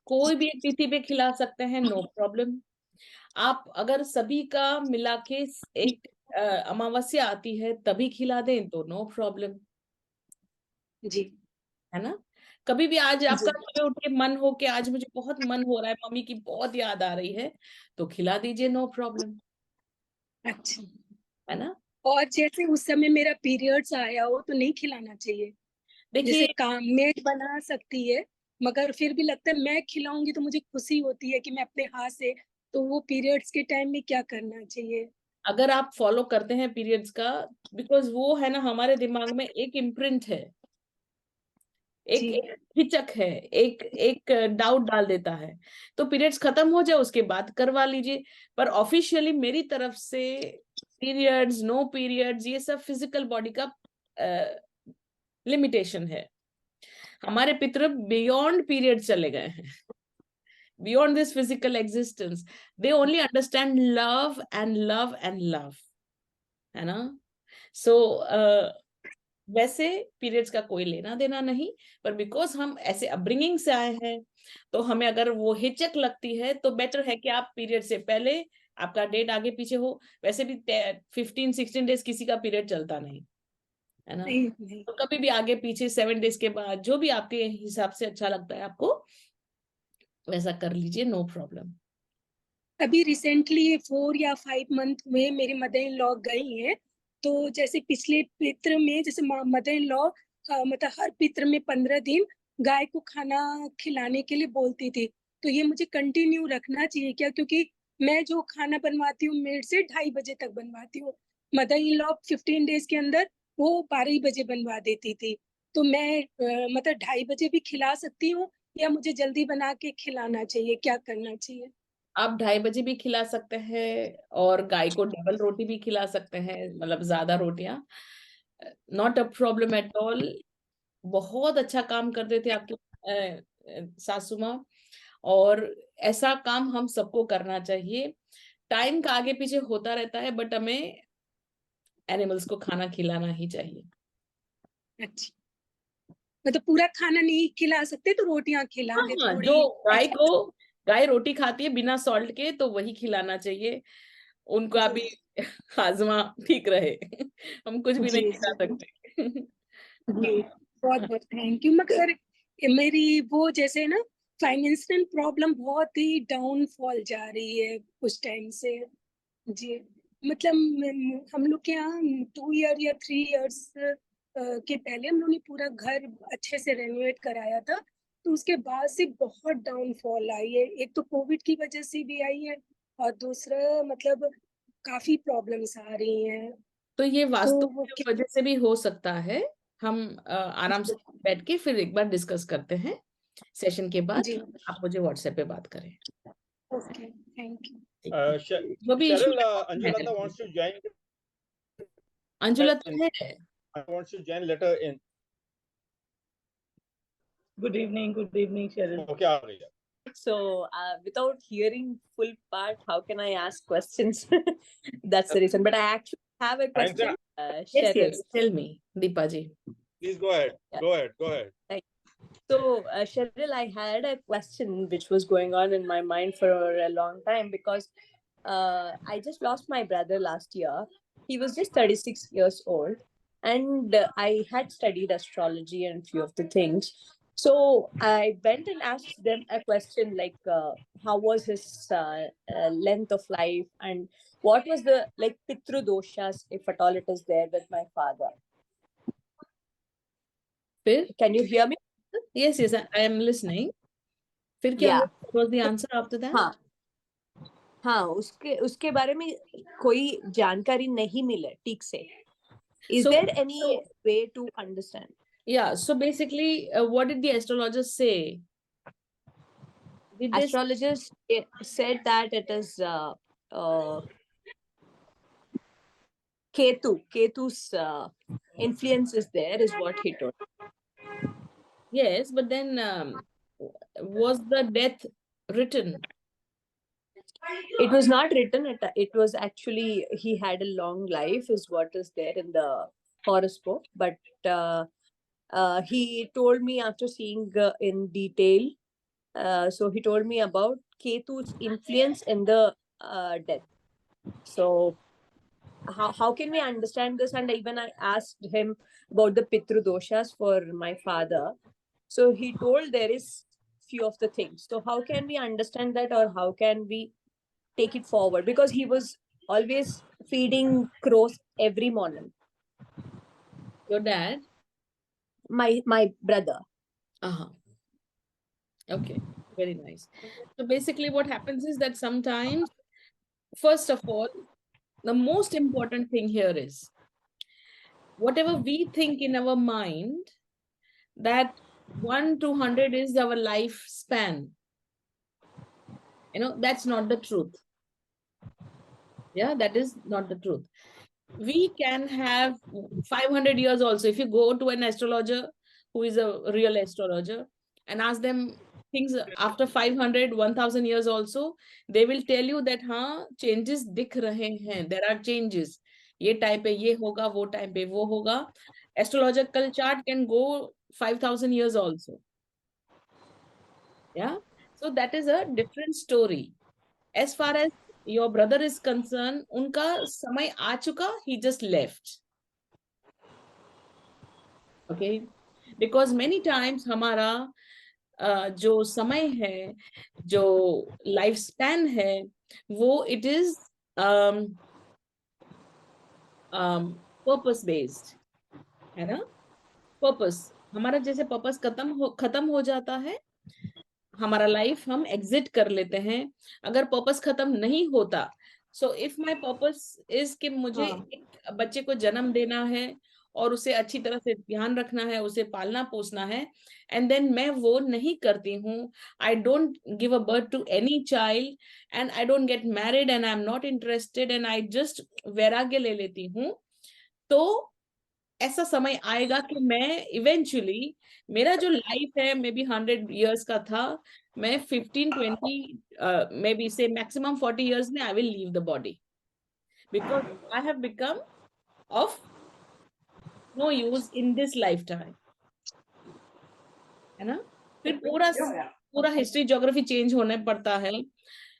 कोई भी एक तिथि पे खिला सकते हैं, नो प्रॉब्लम. आप अगर सभी का मिला के एक अमावस्या आती है तभी खिला दें तो नो प्रॉब्लम जी, है ना. कभी भी आज आपका सुबह उठ के मन हो कि आज मुझे बहुत मन हो रहा है, मम्मी की बहुत याद आ रही है, तो खिला दीजिए, नो प्रॉब्लम. अच्छा, है ना. और जैसे उस समय मेरा पीरियड्स आया हो तो नहीं खिलाना चाहिए? देखिए, जैसे काम मेड बना सकती है, मगर फिर भी लगता है मैं खिलाऊंगी तो मुझे खुशी होती है कि मैं अपने हाथ से, तो वो पीरियड्स के टाइम में क्या करना चाहिए? अगर आप फॉलो करते हैं पीरियड्स का, बिकॉज वो है ना हमारे दिमाग में एक इम्प्रिंट है, एक जी। एक हिचक है, एक डाउट डाल देता है। तो पीरियड्स खत्म हो जाए उसके बाद करवा लीजिए। पर ऑफिशियली मेरी तरफ से पीरियड्स, नो पीरियड्स, ये सब फिजिकल बॉडी का लिमिटेशन है। हमारे पितृ बियॉन्ड पीरियड चले गए हैं, beyond this physical existence. They only understand love and love and love, है ना? So वैसे पीरियड्स का कोई लेना देना नहीं, पर बिकॉज हम ऐसे अपब्रिंगिंग से आए हैं, तो हमें अगर वो हिचक लगती है तो बेटर है कि आप पीरियड से पहले आपका डेट आगे पीछे हो। वैसे भी 15-16 डेज किसी का पीरियड चलता नहीं, है ना? नहीं। तो कभी भी आगे पीछे 7 डेज के बाद जो भी आपके हिसाब से अच्छा लगता है आपको वैसा कर लीजिए, नो प्रॉब्लम। अभी रिसेंटली 4 या 5 मंथ में मेरी मदर इन लॉ गई हैं, तो जैसे पिछले पित्र में जैसे मदर इन लॉ मतलब हर पित्र में 15 दिन गाय को खाना खिलाने के लिए बोलती थी। तो ये मुझे कंटिन्यू रखना चाहिए क्या? क्योंकि मैं जो खाना बनवाती हूँ मेड से 2:30 बजे तक बनवाती हूँ, मदर इन लॉ 15 डेज के अंदर वो 12 बजे बनवा देती थी। तो मैं मतलब 2:30 बजे भी खिला सकती हूँ या मुझे जल्दी बना के खिलाना चाहिए? क्या करना चाहिए? आप 2:30 बजे भी खिला सकते हैं और गाय को डबल रोटी भी खिला सकते हैं, मतलब ज्यादा रोटियां, not a problem at all. बहुत अच्छा काम करते थे आपके सासू माँ, और ऐसा काम हम सबको करना चाहिए। टाइम का आगे पीछे होता रहता है, बट हमें एनिमल्स को खाना खिलाना ही चाहिए। अच्छा, मतलब पूरा खाना नहीं खिला सकते तो रोटियां खिला दे हाँ, थोड़ी। जो गाय रोटी खाती है बिना सॉल्ट के तो वही खिलाना चाहिए, उनका भी हाजमा ठीक रहे। हम कुछ भी नहीं जी खिला जी सकते। जी, बहुत बहुत थैंक यू। मगर मेरी वो जैसे ना फाइनेंशियल प्रॉब्लम बहुत ही डाउनफॉल जा रही है कुछ टाइम से। जी, मतलब हम लोग के यहाँ 2 ईयर या 3 इयर्स के पहले हम लोग ने पूरा घर अच्छे से रेनोवेट कराया था, तो उसके बाद से बहुत डाउनफॉल आई है। एक तो कोविड की वजह से भी आई है और दूसरा मतलब काफी प्रॉब्लम्स आ रही हैं। तो ये तो वास्तु वो की वजह से भी हो सकता है। हम आराम से बैठ के फिर एक बार डिस्कस करते हैं सेशन के बाद। जी, आप मुझे व्हाट्सएप पे बात करें। Okay, thank you. ठीक है। जो भी Cheryl, issue Anjulata wants to join. Anjula तो है। Wants to join letter in. Good evening, Cheryl. Okay, आ गई। So, without hearing full part, how can I ask questions? That's the reason. But I actually have a question, Yes, Cheryl. yes. Tell me, Deepa ji. Please go ahead. Yeah. Go ahead. Go ahead. So, Cheryl, I had a question which was going on in my mind for a long time because I just lost my brother last year. He was just 36 years old, and I had studied astrology and a few of the things. So I went and asked them a question like, how was his length of life, and what was the like pitru doshas, if at all it is there, with my father. फिर? Can you hear me? Yes, yes, I am listening. फिर क्या Yeah. हुआ? What was the answer after that? हाँ, उसके बारे में कोई जानकारी नहीं मिले ठीक से. Is there any way to understand? Yeah, so basically, what did the astrologers say? Astrologers said that it is Ketu's influence is there, is what he told. Yes, but then was the death written? It was not written. It was actually, he had a long life, is what is there in the horoscope. But he told me after seeing in detail. So he told me about Ketu's influence in the death. So how can we understand this? And even I asked him about the Pitru doshas for my father. So he told there is few of the things. So how can we understand that, or how can we take it forward? Because he was always feeding crows every morning. Your dad? My brother. Okay, very nice. So basically what happens is that sometimes, first of all, the most important thing here is whatever we think in our mind that 1 to 100 is our lifespan, that's not the truth. Yeah, that is not the truth. We can have 500 years also. If you go to an astrologer who is a real astrologer and ask them things after 500, 1000 years also, they will tell you that changes दिख रहे हैं, there are changes. ये time पे ये होगा, वो time पे वो होगा. Astrological chart can go 5000 years also. Yeah, so that is a different story. As far as your brother is concerned, उनका समय आ चुका, he just left. Okay, because many times हमारा जो समय है, जो लाइफ स्पैन है, वो it is purpose based, है ना. पर्पस, हमारा जैसे पर्पस खत्म हो जाता है, हमारा लाइफ हम एग्जिट कर लेते हैं. अगर पर्पस खत्म नहीं होता, so if my purpose is कि मुझे एक बच्चे को जन्म देना है और उसे अच्छी तरह से ध्यान रखना है, उसे पालना पोसना है, एंड देन मैं वो नहीं करती हूँ, I don't give a birth to any child and I don't get married and I am not interested and I just वैराग्य ले लेती हूँ, तो ऐसा समय आएगा कि मैं इवेंचुअली, मेरा जो लाइफ है मे बी 100 years का था, मैं 15-20 मे बी से मैक्सिमम 40 years में I will leave the body, because I have become of no use in this life time, है ना. फिर पूरा हिस्ट्री ज्योग्राफी चेंज होने पड़ता है,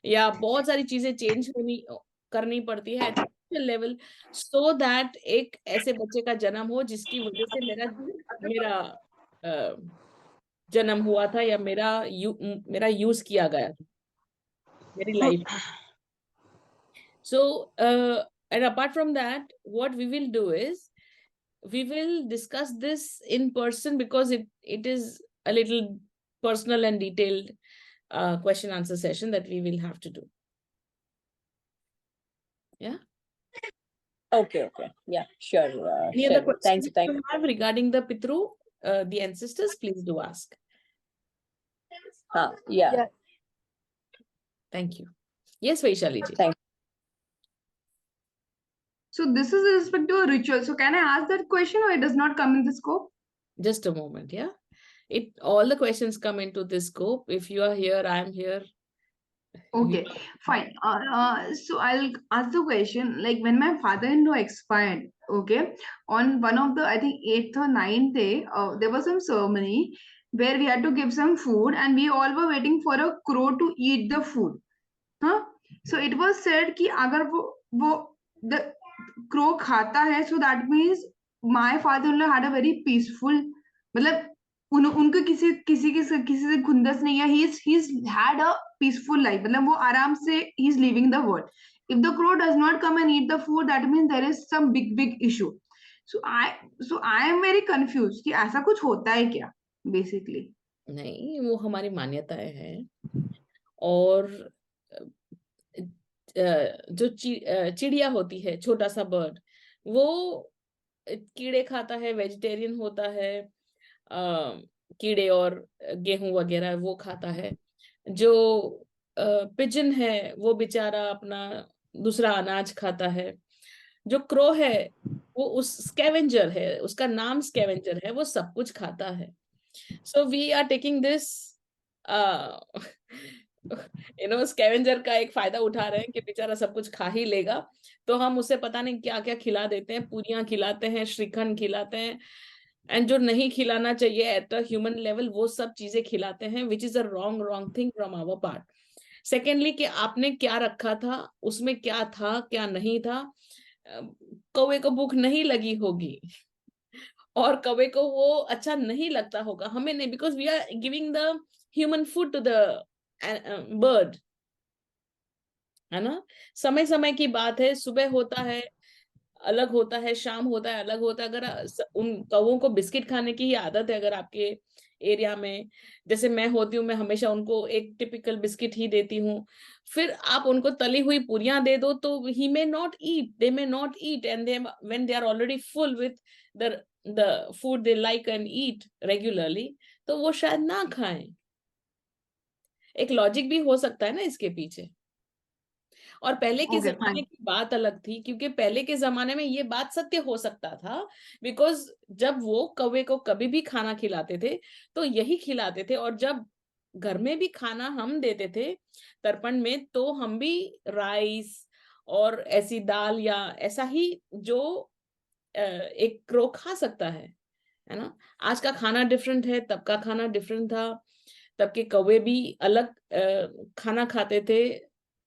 या बहुत सारी चीजें चेंज करनी पड़ती है लेवल, सो दैट एक ऐसे बच्चे का जन्म हो जिसकी वजह से मेरा जन्म हुआ था, या मेरा यूज किया गया था मेरी life. So and apart from that, what we will do is we will discuss this in person, because it is a little personal and detailed question answer session that we will have to do. Yeah. Okay. Yeah, sure. Any sure. other questions Thanks. you have regarding the Pitru, the ancestors, please do ask. Yeah. Thank you. Yes, Vaishali ji. Thanks. So this is with respect to a ritual. So can I ask that question, or it does not come in the scope? Just a moment, yeah. All the questions come into this scope. If you are here, I am here. Okay, fine. So I'll ask the question, like when my father-in-law expired, okay, on one of the, I think 8th or 9th day, there was some ceremony where we had to give some food, and we all were waiting for a crow to eat the food. So it was said कि अगर वो the crow खाता है, so that means my father-in-law had a very peaceful, मतलब उनको किसी से खुंदस नहीं है, he's had a peaceful life, मतलब वो आराम से he's living the world. If the crow does not come and eat the food, that means there is some big issue. So I am very confused कि ऐसा कुछ होता है क्या basically. नहीं, वो हमारी मान्यताएं हैं, और जो चिड़िया होती है, छोटा सा बर्ड, वो कीड़े खाता है, वेजिटेरियन होता है, कीड़े और गेहूं वगैरह वो खाता है. जो पिजन है वो बेचारा अपना दूसरा अनाज खाता है. जो क्रो है वो उस स्कैवेंजर है, उसका नाम स्कैवेंजर है, वो सब कुछ खाता है. So we are taking this scavenger का एक फायदा उठा रहे हैं कि बेचारा सब कुछ खा ही लेगा, तो हम उसे पता नहीं क्या क्या खिला देते हैं, पूरियां खिलाते हैं, श्रीखंड खिलाते हैं, एंड जो नहीं खिलाना चाहिए एट अ ह्यूमन लेवल वो सब चीजें खिलाते हैं, which is a wrong thing from our part. Secondly कि आपने क्या रखा था, उसमें क्या था क्या नहीं था. कौवे को भूख नहीं लगी होगी और कौवे को वो अच्छा नहीं लगता होगा, हमें नहीं, because we are giving the human food to the bird, है ना. समय समय की बात है, सुबह होता है अलग होता है, शाम होता है अलग होता है. अगर उन कौवों को बिस्किट खाने की ही आदत है, अगर आपके एरिया में, जैसे मैं होती हूँ, मैं हमेशा उनको एक टिपिकल बिस्किट ही देती हूँ, फिर आप उनको तली हुई पूरियां दे दो तो he may not eat, they may not eat, and they when they are already full with the food they like and eat regularly, तो वो शायद ना खाएं। एक लॉजिक भी हो सकता है ना इसके पीछे। और पहले के Okay, जमाने fine. की बात अलग थी, क्योंकि पहले के जमाने में ये बात सत्य हो सकता था, बिकॉज जब वो कौवे को कभी भी खाना खिलाते थे तो यही खिलाते थे, और जब घर में भी खाना हम देते थे तर्पण में, तो हम भी राइस और ऐसी दाल या ऐसा ही जो एक क्रो खा सकता है ना। आज का खाना डिफरेंट है, तब का खाना डिफरेंट था, तब के कौवे भी अलग खाना खाते थे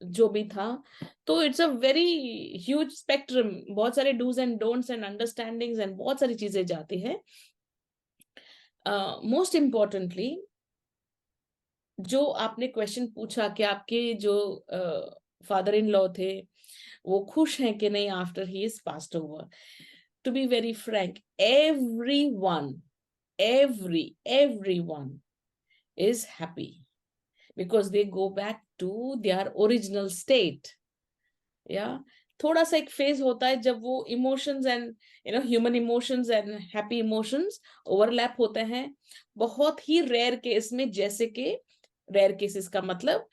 जो भी था। तो it's a very huge spectrum, बहुत सारे dos and don'ts and understandings and बहुत सारी चीजें जाती है। मोस्ट इम्पोर्टेंटली जो आपने क्वेश्चन पूछा कि आपके जो फादर इन लॉ थे वो खुश हैं कि नहीं after he is passed over. To be very frank, everyone is happy because they go back to their original state. Yeah, थोड़ा सा एक फेज होता है जब वो emotions and human emotions and happy emotions overlap होते हैं, बहुत ही रेयर केस में, जैसे कि रेयर केसेस का मतलब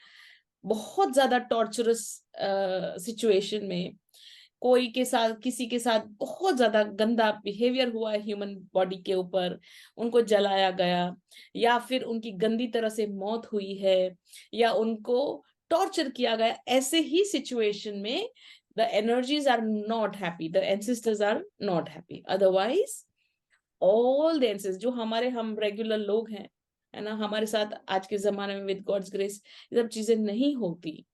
बहुत ज्यादा टॉर्चरस सिचुएशन में कोई के साथ, किसी के साथ बहुत ज्यादा गंदा बिहेवियर हुआ है ह्यूमन बॉडी के ऊपर, उनको जलाया गया, या फिर उनकी गंदी तरह से मौत हुई है, या उनको टॉर्चर किया गया, ऐसे ही सिचुएशन में the energies are not happy, the ancestors are not happy. Otherwise all the ancestors जो हमारे हम रेगुलर लोग हैं, है ना, हमारे साथ आज के जमाने में विद गॉड्स ग्रेस ये सब चीजें नहीं होती।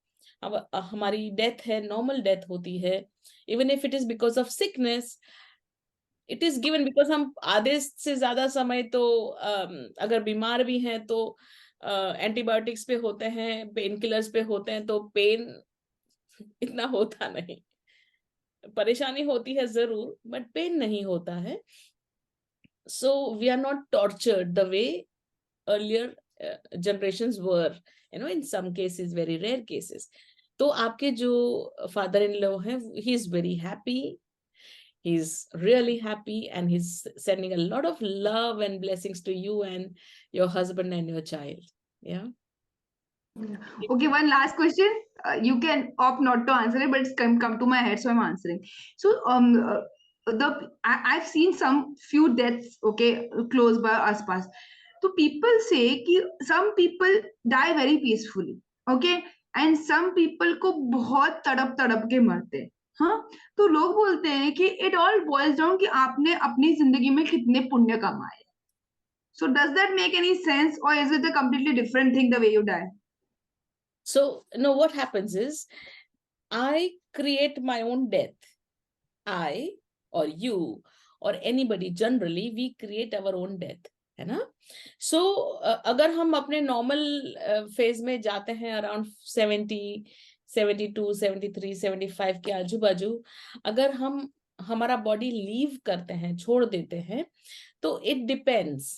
अब हमारी डेथ है, नॉर्मल डेथ होती है, even if it is because of sickness, it is given, because हम आधे से ज्यादा समय तो अगर बीमार भी हैं तो एंटीबायोटिक्स पे होते हैं, पेन किलर्स पे होते हैं, तो पेन इतना होता नहीं, परेशानी होती है जरूर बट पेन नहीं होता है। So we are not tortured the way earlier generations were, in some cases, very rare cases. तो आपके जो फादर इन लॉ हैं, he is very happy, he is really happy, and he's sending a lot of love and blessings to you and your husband and your child. Yeah. Okay, one last question. You can opt not to answer it, but it's come to my head, so I'm answering. So, I've seen some few deaths, okay, close by us pass. So people say कि some people die very peacefully, okay, and some people को बहुत तड़प के मरते हैं। हाँ, तो लोग बोलते हैं कि it all boils down कि आपने अपनी जिंदगी में कितने पुण्य कमाए। So does that make any sense, or is it a completely different thing the way you die? So no, what happens is I create my own death. I or you or anybody, generally we create our own death, है ना। So अगर हम अपने normal phase में जाते हैं around 70, 72, 73, 75 के आजू बाजू, अगर हम हमारा बॉडी लीव करते हैं, छोड़ देते हैं, तो इट डिपेंड्स,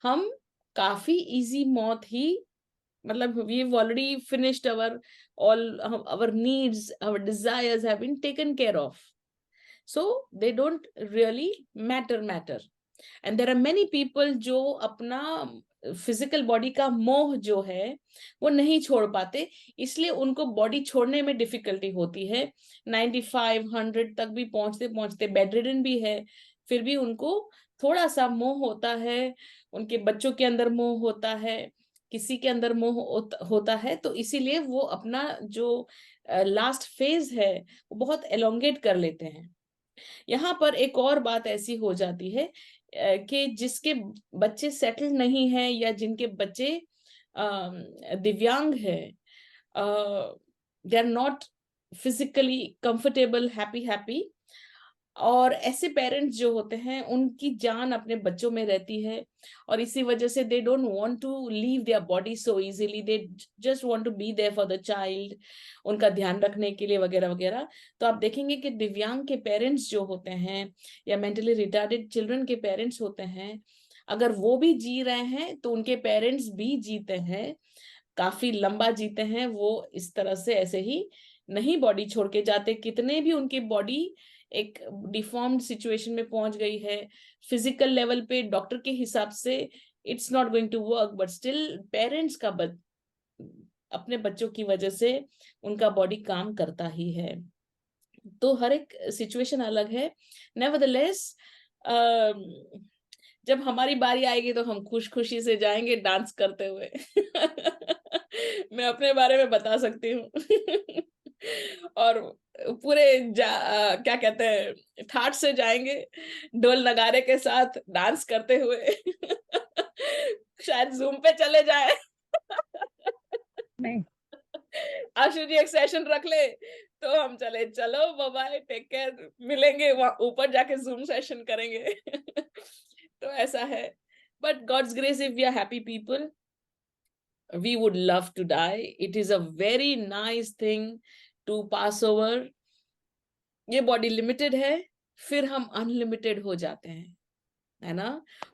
हम काफी इजी मौत ही, मतलब we've already finished our needs, our desires have been taken care of, so they don't really matter. And there are many people जो अपना फिजिकल बॉडी का मोह जो है वो नहीं छोड़ पाते, इसलिए उनको बॉडी छोड़ने में डिफिकल्टी होती है। 95, 100 तक भी पहुंचते बेड रिडन भी है, फिर भी उनको थोड़ा सा मोह होता है, उनके बच्चों के अंदर मोह होता है, किसी के अंदर मोह होता है, तो इसीलिए वो अपना जो लास्ट फेज है वो बहुत एलोंगेट कर लेते हैं। यहाँ पर एक और बात ऐसी हो जाती है कि जिसके बच्चे सेटल नहीं है या जिनके बच्चे दिव्यांग है, they are not physically comfortable, happy, और ऐसे पेरेंट्स जो होते हैं उनकी जान अपने बच्चों में रहती है, और इसी वजह से they don't want to leave their body so easily, they just want to be there for the child, उनका ध्यान रखने के लिए वगैरह वगैरह। तो आप देखेंगे कि दिव्यांग के पेरेंट्स जो होते हैं या मेंटली रिटार्डेड चिल्ड्रन के पेरेंट्स होते हैं, अगर वो भी जी रहे हैं तो उनके पेरेंट्स भी जीते हैं, काफी लंबा जीते हैं। वो इस तरह से ऐसे ही नहीं बॉडी छोड़ के जाते, कितने भी उनकी बॉडी एक डिफॉर्म्ड सिचुएशन में पहुंच गई है, फिजिकल लेवल पे डॉक्टर के हिसाब से it's not going to work, but still parents का अपने बच्चों की वजह से उनका बॉडी काम करता ही है। तो हर एक सिचुएशन अलग है। नेवरदलेस जब हमारी बारी आएगी तो हम खुशी से जाएंगे डांस करते हुए। मैं अपने बारे में बता सकती हूँ। और पूरे क्या कहते हैं, ठाट से जाएंगे ढोल नगारे के साथ डांस करते हुए। शायद जूम पे चले जाए। नहीं, आशु जी एक सेशन रख ले तो हम चले, चलो बाय बाय, टेक केयर, मिलेंगे वहां ऊपर जाके जूम सेशन करेंगे। तो ऐसा है, but God's grace, if we are happy people, we would love to die. It is a very nice thing to pass over. ये बॉडी लिमिटेड है, फिर हम अनलिमिटेड हो जाते हैं, है ना?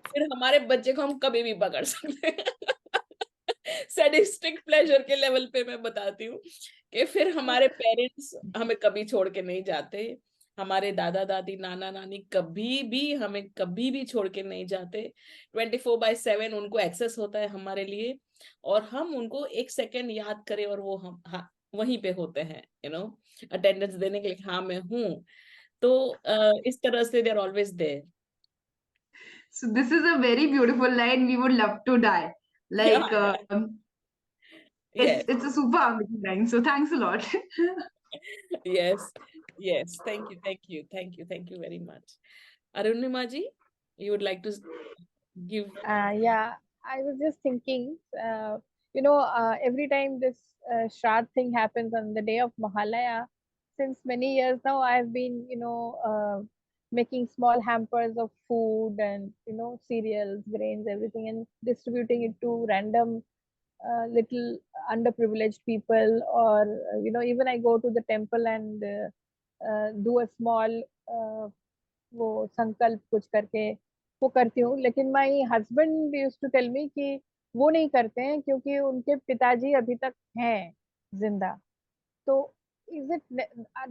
फिर हमारे बच्चे को हम कभी भी पकड़ सकते हैं। सैडिस्टिक प्लेजर के लेवल पे मैं बताती हूँ कि फिर हमारे पेरेंट्स हमें कभी छोड़ के नहीं जाते, हमारे दादा दादी नाना नानी कभी भी हमें कभी भी छोड़ के नहीं जाते। 24/7 उनको एक्सेस होता है हमारे लिए, और हम उनको एक सेकेंड याद करें और वो हम वहीं पे होते हैं, अटेंडेंस देने के लिए, हाँ मैं हूँ। तो इस तरह से they are always there. So this is a very beautiful line. We would love to die. Like Yes. it's a super amazing line. So thanks a lot. Yes. Thank you very much. Arunima ji, you would like to give? Yeah, I was just thinking, every time this Shraddh thing happens on the day of Mahalaya, since many years now, I've been, making small hampers of food and, cereals, grains, everything, and distributing it to random little underprivileged people. Or, even I go to the temple and do a small वो संकल्प कुछ करके वो करती हूँ। लेकिन my husband used to tell me कि वो नहीं करते हैं क्योंकि उनके पिताजी अभी तक हैं जिंदा। तो is it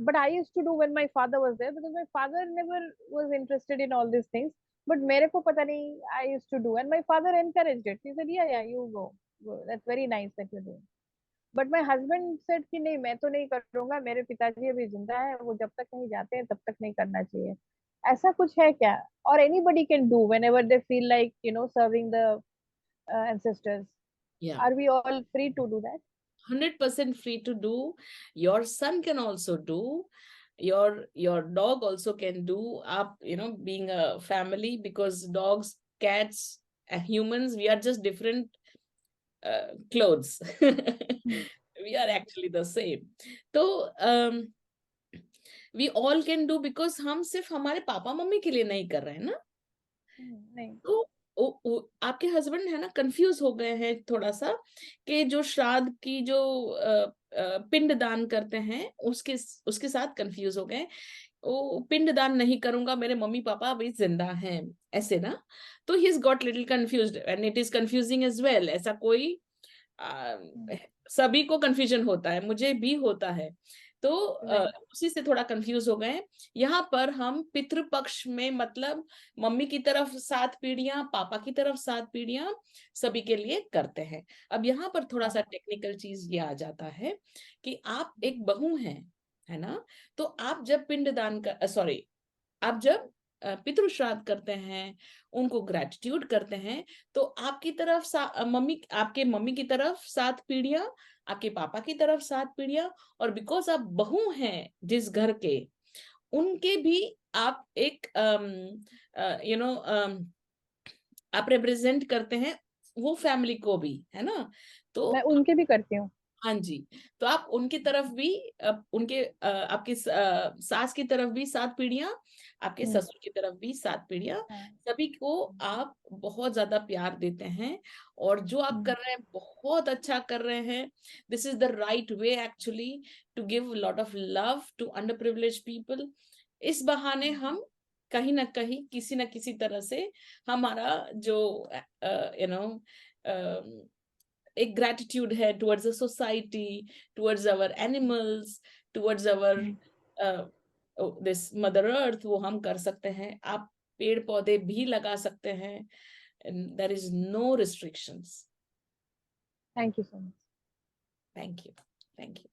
but I used to do when my father was there, because my father never was interested in all these things, but मेरे को पता नहीं, I used to do, and my father encouraged it. He said yeah you go, that's very nice that you're doing. But my husband said कि नहीं, मैं तो नहीं करूंगा, मेरे पिताजी अभी जिंदा है, वो जब तक नहीं जाते हैं तब तक नहीं करना चाहिए। ऐसा कुछ है क्या? Or anybody can do whenever they feel like, serving the ancestors. Yeah. Are we all free to do that? 100% free to do. Your son can also do. Your dog also can do. Up, being a family, because dogs, cats, and humans, we are just different clothes. We are actually the same. So we all can do, because हम सिर्फ हमारे papa mummy के लिए नहीं कर रहे हैं ना। नहीं। तो आपके हस्बैंड है ना कंफ्यूज हो गए हैं थोड़ा सा, कि जो श्राद्ध की जो पिंड दान करते हैं उसके साथ कंफ्यूज हो गए। वो पिंड दान नहीं करूंगा, मेरे मम्मी पापा अभी जिंदा हैं, ऐसे ना। तो he is got little confused and it is confusing as well. ऐसा कोई सभी को कंफ्यूजन होता है, मुझे भी होता है। तो उसी से थोड़ा कंफ्यूज हो गए। यहाँ पर हम पितृपक्ष में, मतलब मम्मी की तरफ 7 पीढ़ियां, पापा की तरफ 7 पीढ़ियां, सभी के लिए करते हैं। अब यहाँ पर थोड़ा सा टेक्निकल चीज ये आ जाता है कि आप एक बहू हैं, है ना? तो आप जब पिंडदान आप जब पितृ श्राद्ध करते हैं, उनको ग्रेटिट्यूड करते हैं, तो आपकी तरफ आपके मम्मी की तरफ 7 पीढ़ियां, आपके पापा की तरफ 7 पीढ़ियां, और बिकॉज आप बहू हैं जिस घर के, उनके भी आप एक आप रिप्रेजेंट करते हैं वो फैमिली को भी, है ना? तो मैं उनके भी करती हूँ। हाँ जी, तो आप उनकी तरफ भी, आपकी सास की तरफ भी 7 पीढ़ियां, आपके ससुर की तरफ भी 7 पीढ़ियां, सभी को आप बहुत ज्यादा प्यार देते हैं, और जो आप कर रहे हैं बहुत अच्छा कर रहे हैं। This is the right way actually to give lot of love to under privilege people. इस बहाने हम कहीं ना कहीं किसी ना किसी तरह से हमारा जो यू नो एक ग्रैटिट्यूड है towards the society, towards our animals, towards our this mother earth, वो हम कर सकते हैं। आप पेड़ पौधे भी लगा सकते हैं, there is no restrictions. Thank you so much. Thank you, thank you.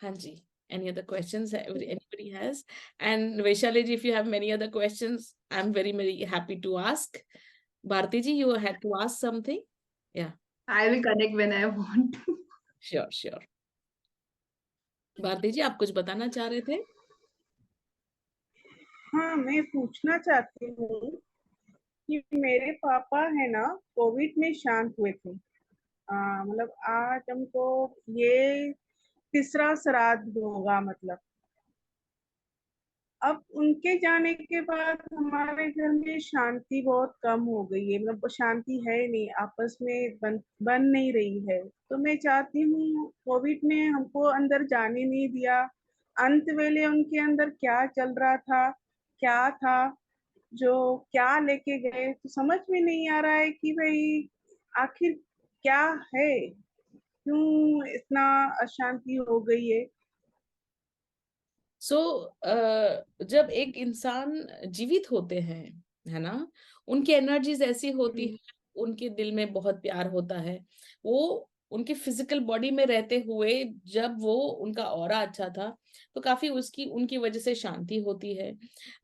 हाँ जी, any other questions anybody has? And Vaishali ji, if you have many other questions, I'm very, very happy to ask. Bharti ji, you had to ask something? Yeah. I will connect when I want to. Sure, sure. Bharti जी, आप कुछ बताना चाह रहे थे? हाँ, मैं पूछना चाहती हूँ कि मेरे पापा है ना कोविड में शांत हुए थे। मतलब आज हमको ये तीसरा श्राद्ध होगा। मतलब अब उनके जाने के बाद हमारे घर में शांति बहुत कम हो गई है। मतलब शांति है नहीं, आपस में बन नहीं रही है। तो मैं चाहती हूँ, कोविड ने हमको अंदर जाने नहीं दिया। अंत वेले उनके अंदर क्या चल रहा था, क्या था, जो क्या लेके गए, तो समझ में नहीं आ रहा है कि भाई आखिर क्या है, क्यों इतना अशांति हो गई है। जब एक इंसान जीवित होते हैं, है ना, उनकी एनर्जीज ऐसी होती है, उनके दिल में बहुत प्यार होता है। वो उनके फिजिकल बॉडी में रहते हुए जब वो उनका ऑरा अच्छा था, तो काफी उनकी वजह से शांति होती है।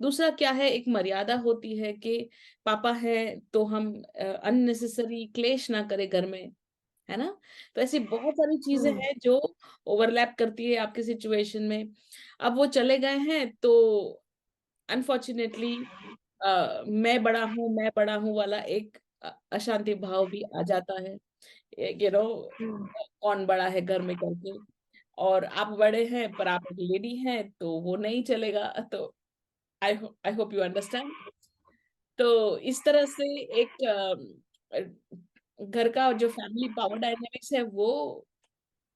दूसरा क्या है, एक मर्यादा होती है कि पापा है तो हम अननेसेसरी क्लेश ना करें घर में, है ना। तो ऐसी बहुत सारी चीजें हैं जो ओवरलैप करती है आपके सिचुएशन में। अब वो चले गए हैं तो अनफॉर्चुनेटली मैं बड़ा हूँ वाला एक अशांति भाव भी आ जाता है। यू नो, कौन बड़ा है घर में करके, और आप बड़े हैं पर आप एक लेडी हैं, तो वो नहीं चलेगा। तो आई होप यू अंडरस्टैंड। तो इस तरह से एक घर का जो फैमिली पावर डायनेमिक्स है वो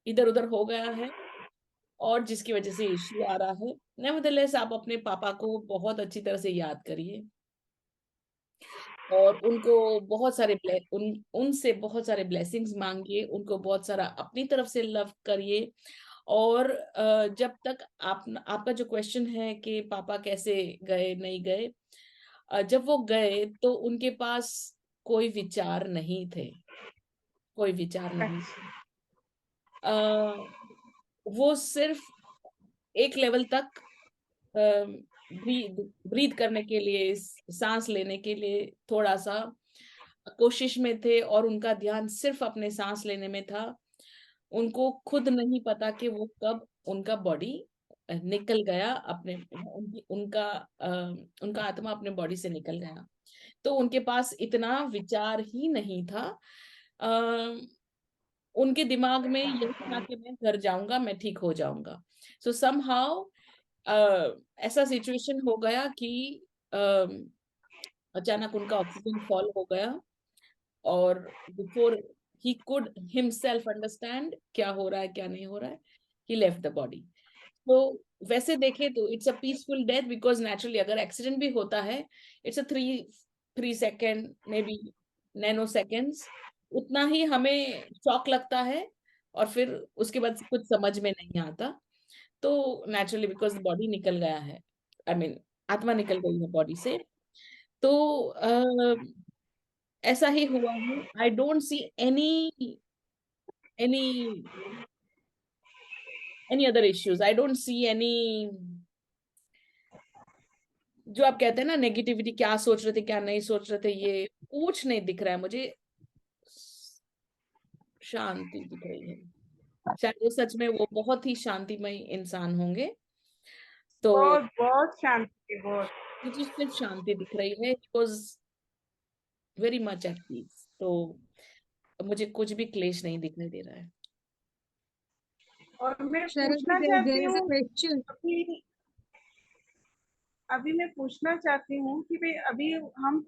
इधर उधर हो गया है, और जिसकी वजह से इश्यू आ रहा है। नेवरदलेस आप अपने पापा को बहुत अच्छी तरह से याद करिए, और उनको बहुत सारे उनसे बहुत सारे ब्लेसिंग्स मांगिए, उनको बहुत सारा अपनी तरफ से लव करिए। और जब तक आपका जो क्वेश्चन है कि पापा कैसे गए नहीं गए, जब वो गए तो उनके पास कोई विचार नहीं थे, कोई विचार नहीं। वो सिर्फ एक लेवल तक ब्रीथ करने के लिए, सांस लेने के लिए थोड़ा सा कोशिश में थे, और उनका ध्यान सिर्फ अपने सांस लेने में था। उनको खुद नहीं पता कि वो कब उनका बॉडी निकल गया, अपने उनका आत्मा अपने बॉडी से निकल गया। तो उनके पास इतना विचार ही नहीं था। उनके दिमाग में यही था कि मैं घर जाऊंगा, मैं ठीक हो जाऊंगा। सो समहाउ ऐसा सिचुएशन हो गया कि अचानक उनका ऑक्सीजन फॉल हो गया, और before he could himself understand क्या हो रहा है क्या नहीं हो रहा है, ही लेफ्ट द बॉडी। तो वैसे देखे तो it's a peaceful death, because naturally अगर एक्सीडेंट भी होता है, it's a 3 second, may be nano seconds, उतना ही हमें शॉक लगता है, और फिर उसके बाद कुछ समझ में नहीं आता। तो नेचुरली बिकॉज बॉडी निकल गया है, आई मीन आत्मा निकल गई है बॉडी से, तो ऐसा ही हुआ है। I don't see any any other issues, I don't see any, जो आप कहते हैं ना नेगेटिविटी, क्या सोच रहे थे क्या नहीं सोच रहे थे, ये कुछ नहीं दिख रहा है मुझे। शांति दिख रही है, शायद वो सच में वो बहुत ही शांतिमय इंसान होंगे। तो बहुत शांति है, बहुत। मुझे सिर्फ शांति दिख रही है, because very much at peace. तो मुझे कुछ भी क्लेश नहीं दिखाई दे रहा है। और मैं शरद पूछना जी, चाहती there is a हूँ, question. अभी मैं पूछना चाहती हूँ कि भाई अभी हम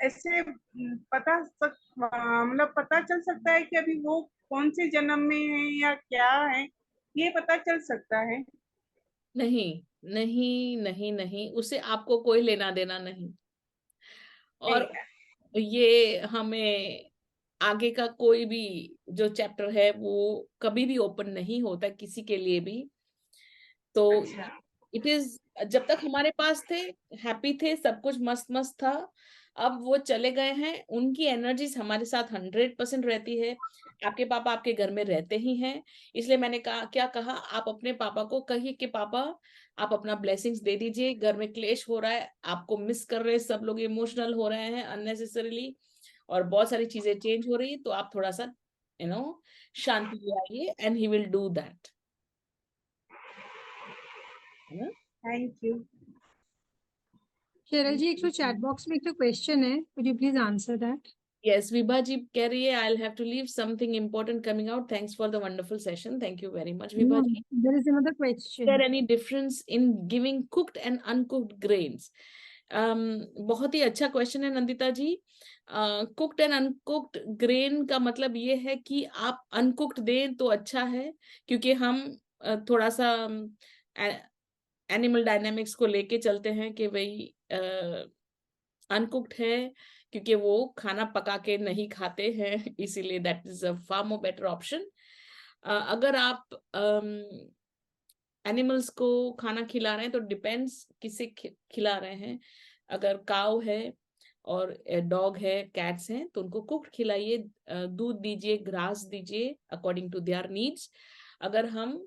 ऐसे मतलब पता चल सकता है कि अभी वो कौन से जन्म में है या क्या है, ये पता चल सकता है? नहीं नहीं नहीं नहीं, उसे आपको कोई लेना देना नहीं। और ये हमें आगे का कोई भी जो चैप्टर है वो कभी भी ओपन नहीं होता किसी के लिए भी। तो अच्छा, इट इज, जब तक हमारे पास थे, हैप्पी थे, सब कुछ मस्त मस्त था। अब वो चले गए हैं, उनकी एनर्जीज हमारे साथ 100% रहती है। आपके पापा आपके घर में रहते ही हैं, इसलिए मैंने कहा, क्या कहा, आप अपने पापा को कहिए कि पापा आप अपना ब्लेसिंग्स दे दीजिए, घर में क्लेश हो रहा है, आपको मिस कर रहे हैं, सब लोग इमोशनल हो रहे हैं अननेसेसरीली, और बहुत सारी चीजें चेंज हो रही है, तो आप थोड़ा सा शांति ले आइए, and he will do that. Thank you. Cheryl ji, एक तो चैट बॉक्स में एक तो क्वेश्चन है, could you please answer that? Yes, Vibha ji कह रही है, I'll have to leave, something important coming out. Thanks for the wonderful session. Thank you very much, Vibha No, ji. there is another Is there question. any difference in giving cooked and uncooked grains? बहुत ही अच्छा question है नंदिता जी। Cooked and uncooked grain का मतलब ये है कि आप uncooked दें तो अच्छा है, क्योंकि हम थोड़ा सा एनिमल डायनेमिक्स को लेके चलते हैं कि भाई अनकुक्ड है क्योंकि वो खाना पका के नहीं खाते हैं, इसीलिए that is a far more better option. अगर आप एनिमल्स को खाना खिला रहे हैं तो डिपेंड्स किसे खिला रहे हैं। अगर काव है और डॉग है, कैट्स हैं, तो उनको कुक्ड खिलाइए, दूध दीजिए, ग्रास दीजिए अकॉर्डिंग टू देयर नीड्स। अगर हम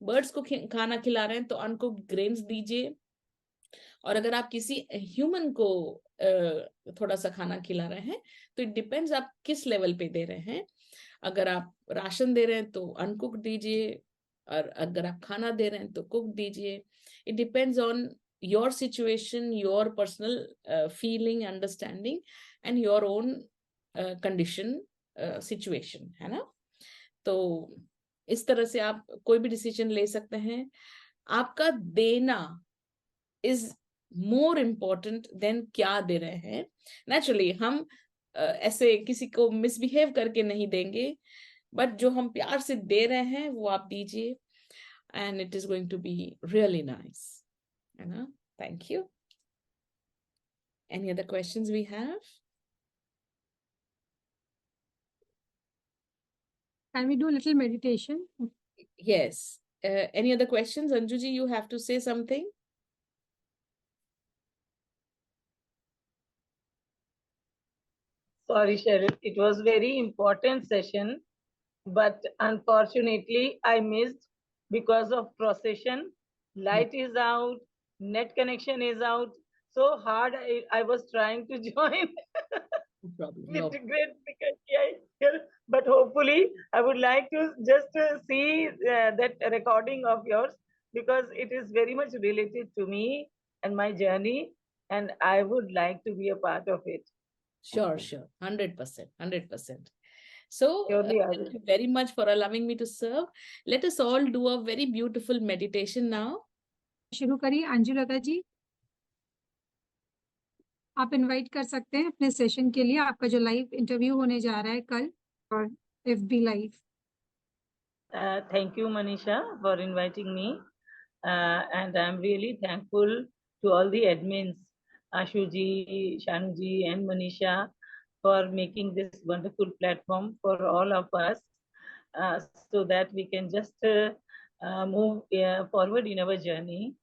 बर्ड्स को खाना खिला रहे हैं तो अनकुक्ड ग्रेन्स दीजिए। और अगर आप किसी ह्यूमन को थोड़ा सा खाना खिला रहे हैं तो इट डिपेंड्स आप किस लेवल पे दे रहे हैं। अगर आप राशन दे रहे हैं तो अनकुक्ड दीजिए, और अगर आप खाना दे रहे हैं तो कुक दीजिए। It depends on your situation, your personal feeling, understanding, and your own condition, situation, है ना। तो इस तरह से आप कोई भी डिसीजन ले सकते हैं। आपका देना इज मोर इम्पोर्टेंट देन क्या दे रहे हैं। नेचुरली हम ऐसे किसी को मिसबिहेव करके नहीं देंगे, बट जो हम प्यार से दे रहे हैं वो आप दीजिए, and it is going to be really nice, है ना। Thank you. Any other questions we have? Can we do a little meditation? Yes. Any other questions? Anju ji, you have to say something. Sorry, Cheryl. It was very important session, but unfortunately I missed because of procession. Light is out, net connection is out. So hard I was trying to join. No problem. With No. great difficulty, but hopefully I would like to just see that recording of yours, because it is very much related to me and my journey, and I would like to be a part of it. Sure, sure. 100%, 100%. So, Surely I thank will. you very much for allowing me to serve. Let us all do a very beautiful meditation now. शुरू करिए। अंजुलता जी, आप invite कर सकते हैं अपने session के लिए, आपका जो लाइव इंटरव्यू होने जा रहा है कल, और FB live. Thank you, Manisha, for inviting me. And I'm really thankful to all the admins, Ashuji, Shanuji, and Manisha, for making this wonderful platform for all of us, so that we can just move forward in our journey.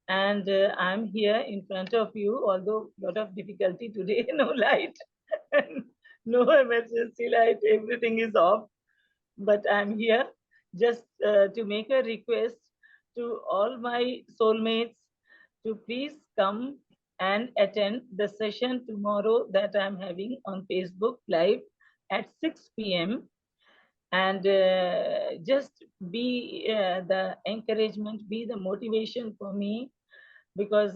And I'm here in front of you, although a lot of difficulty today, no light, no emergency light, everything is off. But I'm here just to make a request to all my soulmates to please come and attend the session tomorrow that I'm having on Facebook Live at 6 p.m. And just be the encouragement, be the motivation for me, because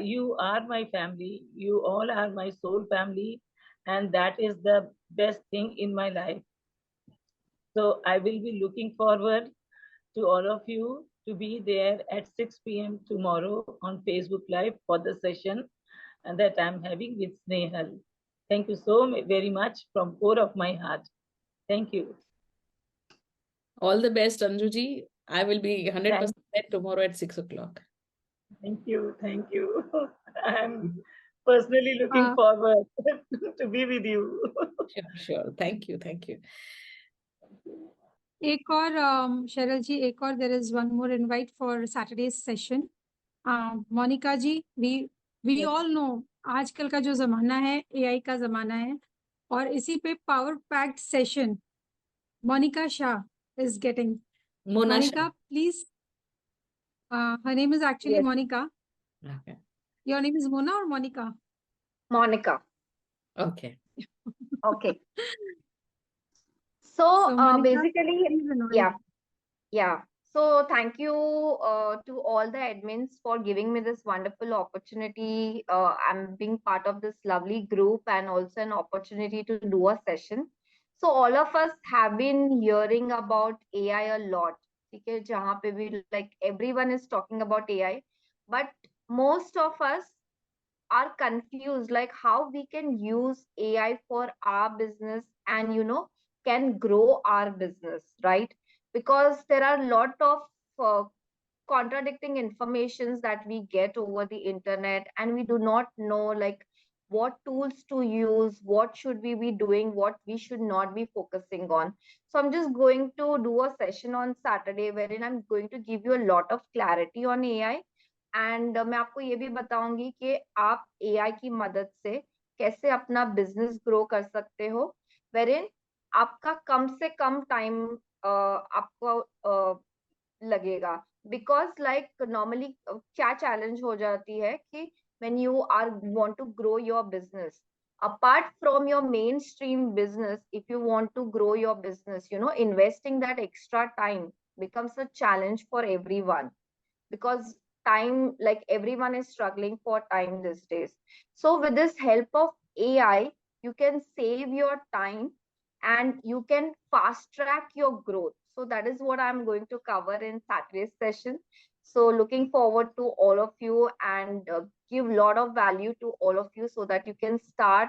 you are my family, you all are my soul family, and that is the best thing in my life. So I will be looking forward to all of you to be there at 6 p.m. tomorrow on Facebook Live for the session that I'm having with Snehal. Thank you so very much from core of my heart. Thank you. All the best, Anju ji. I will be 100% there tomorrow at 6 o'clock. Thank you. Thank you. I'm personally looking Uh, forward to be with you. Sure. Thank you. Thank you. एक और शरल जी, एक और there is one more invite for Saturday's session. Monika ji, we all know आजकल का जो जमाना है AI का जमाना है, और इसी पे power packed session Monica Shah is getting. Mona Monica, Shah. please. Her name is actually Yes. Monica. Okay. Your name is Mona or Monica? Monica. Okay. Okay. So, So Monica, basically, please invite. yeah. So thank you to all the admins for giving me this wonderful opportunity. I'm being part of this lovely group and also an opportunity to do a session. So all of us have been hearing about AI a lot. Okay, jahan pe bhi, like everyone is talking about AI, but most of us are confused like how we can use AI for our business and can grow our business, right? Because there are a lot of contradicting informations that we get over the internet, and we do not know like what tools to use, what should we be doing, what we should not be focusing on. So I'm just going to do a session on Saturday wherein I'm going to give you a lot of clarity on AI, and मैं आपको ये भी बताऊंगी कि आप AI की मदद से कैसे अपना बिजनेस ग्रो कर सकते हो, वेरिन आपका कम से कम टाइम आपको लगेगा. बिकॉज लाइक नॉर्मली क्या चैलेंज हो जाती है कि when you are want to grow your business apart from your mainstream business, if you want to grow your business, investing that extra time becomes a challenge for everyone, because time, like everyone is struggling for time these days. So with this help of AI, you can save your time and you can fast track your growth. So that is what I'm going to cover in Saturday's session. So looking forward to all of you and give a lot of value to all of you so that you can start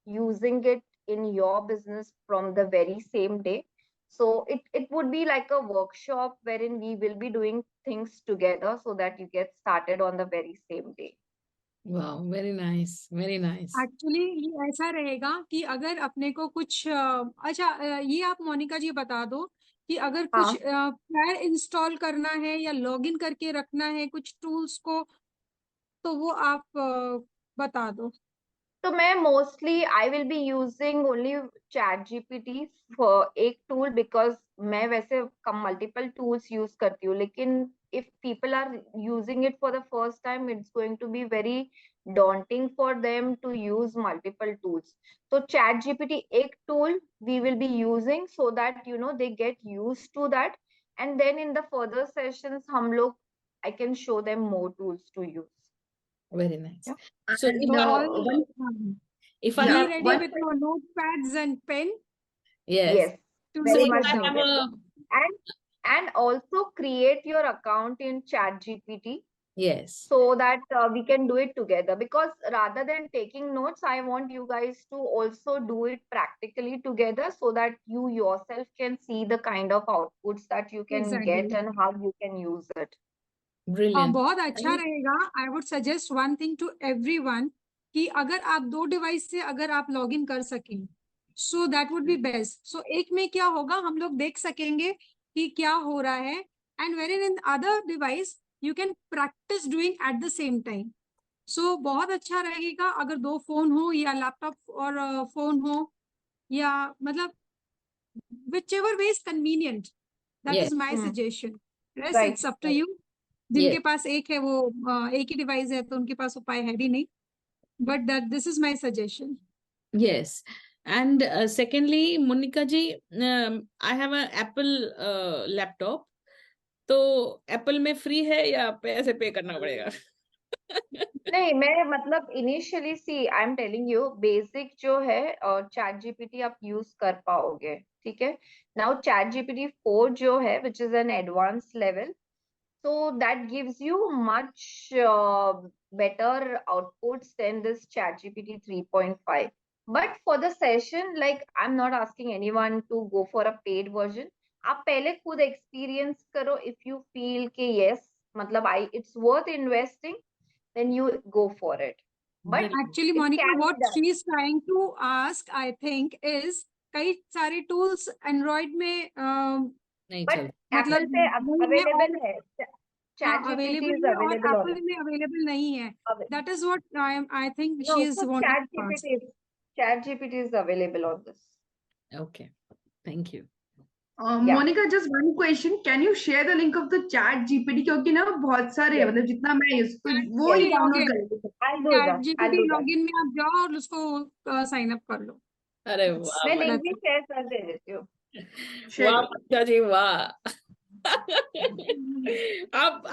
using it in your business from the very same day. So it would be like a workshop wherein we will be doing things together so that you get started on the very same day. Wow, very nice. Very nice. Actually ये ऐसा रहेगा कि अगर अपने को कुछ अच्छा, ये आप मोनिका जी बता दो कि अगर कुछ प्रायर इंस्टॉल करना है या लॉगिन करके रखना है कुछ टूल्स को, तो वो आप बता दो. तो मैं mostly I will be using only chat GPT for एक टूल, बिकॉज मैं वैसे मल्टीपल टूल्स यूज करती हूँ, लेकिन if people are using it for the first time, it's going to be very daunting for them to use multiple tools. So chat gpt ek tool we will be using so that they get used to that, and then in the further sessions I can show them more tools to use. Very nice. Yeah. So if I Be have ready one, with your notepads and pen. Yes, To very if much I have needed. a, And also create your account in chat gpt yes, so that we can do it together, because rather than taking notes, I want you guys to also do it practically together so that you yourself can see the kind of outputs that you can Exactly. get and how you can use it. brilliant. बहुत अच्छा रहेगा. I would suggest one thing to everyone कि अगर आप 2 device से अगर आप log in कर सकें, so that would be best. So एक में क्या होगा, हम लोग देख सकेंगे कि क्या हो रहा है, and wherein in other device you can practice doing at the same time. So बहुत अच्छा रहेगा अगर 2 फोन हो या लैपटॉप और फोन हो, या मतलब whichever way is convenient. That Yes. is my suggestion. Rest Right. it's up to you. जिनके पास एक है वो एक ही डिवाइस है तो उनके पास उपाय है भी नहीं, but that this is my suggestion. Yes. And secondly, Monica ji, I have an Apple laptop. तो Apple में free है या पैसे पे करना पड़ेगा? नहीं, मैं मतलब initially see I am telling you basic जो है चैट जीपीटी आप यूज कर पाओगे, ठीक है. नाउ चैट जीपीटी 4 जो है which is an advance level, so that gives you much better outputs than this ChatGPT 3.5. But for the session, like I'm not asking anyone to go for a paid version. आप पहले खुद experience करो. If you feel कि yes मतलब it's worth investing, then you go for it. But बिल्कुल Actually, it Monica, can what be done. she is trying to ask, I think, is कई सारे tools Android में नहीं But चलता। मतलब Apple पे नहीं है और available है. ChatGPT अवेलेबल is है और available on Apple it. में अवेलेबल नहीं है. That is what I think No, she is so wanting to ask. ChatGPT is available on this. Okay, thank you. Yeah. Monica, just one question, can you share the link of the ChatGPT? क्योंकि ना बहुत सारे हैं, Yes. मतलब जितना मैं use वो ही Yes. Download Login. करेंगे। I'll do that. I'll ChatGPT do that. Login में आप जाओ और उसको साइन अप कर लो. अरे That's- वाह मैं मनीषा, लिंक भी शेयर कर दे देती हूँ. वाह मनीषा जी वाह।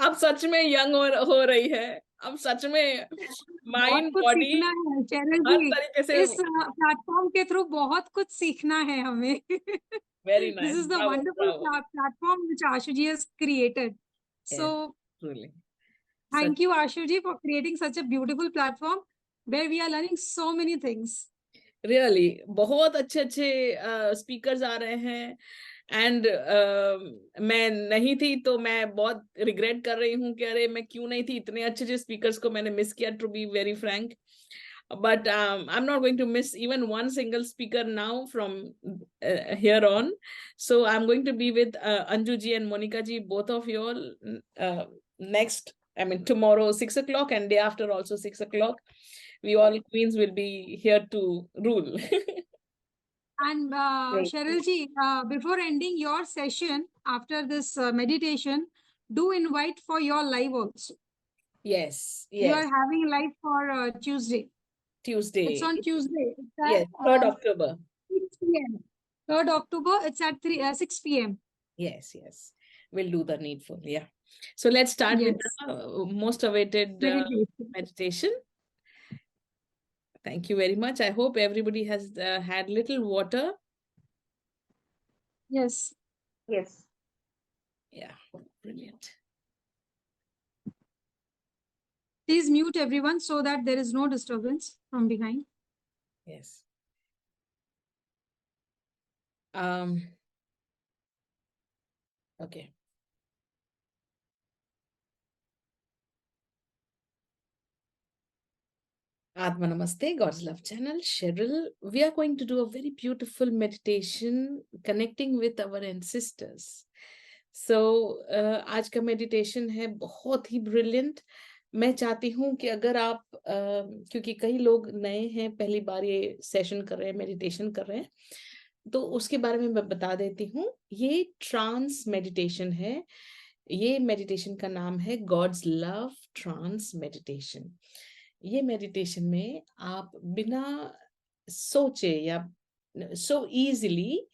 आप सच में यंग हो रही है। अब सच में माइंड बहुत कुछ बॉडी सीखना है चैनल हर जी. तरीके से। इस प्लेटफॉर्म के थ्रू बहुत कुछ सीखना है हमें. Very This nice, is the Bravo wonderful Bravo. platform which Ashuji has created. So truly thank you, Ashuji, for creating such a beautiful platform where we are learning so many things. Really बहुत अच्छे अच्छे speakers आ रहे हैं। And मैं नहीं थी तो मैं बहुत रिग्रेट कर रही हूँ कि अरे मैं क्यों नहीं थी, इतने अच्छे अच्छे स्पीकर्स को मैंने मिस किया, to be very frank. But I'm not going to miss even one single speaker now from here on. So I'm going to be with Anju ji and Monica ji, both of you all next, I mean tomorrow 6 o'clock and day after also 6 o'clock. We all queens will be here to rule. And Great. Cheryl ji, before ending your session after this meditation, do invite for your live also. Yes, You are yes. having live for Tuesday. Tuesday. It's on Tuesday. It's at, Yes, 3rd October. 6 p.m. 3rd October. It's at 6 p.m. Yes, yes. We'll do the needful. Yeah. So let's start with Yes. the most awaited Meditation. meditation. Thank you very much. I hope everybody has had little water. Yes. Yes. Yeah, brilliant. Please mute everyone so that there is no disturbance from behind. Yes. Okay. Atma Namaste, God's Love Channel, Cheryl. We are going to do a very beautiful meditation connecting with our ancestors. So, आज का meditation है बहुत ही brilliant. मैं चाहती हूँ कि अगर आप क्योंकि कई लोग नए हैं, पहली बार ये सेशन कर रहे हैं, मेडिटेशन कर रहे हैं, तो उसके बारे में मैं बता देती हूँ. ये ट्रांस मेडिटेशन है. ये मेडिटेशन का नाम है गॉड्स लव ट्रांस मेडिटेशन. ये मेडिटेशन में आप बिना सोचे या सो इजीली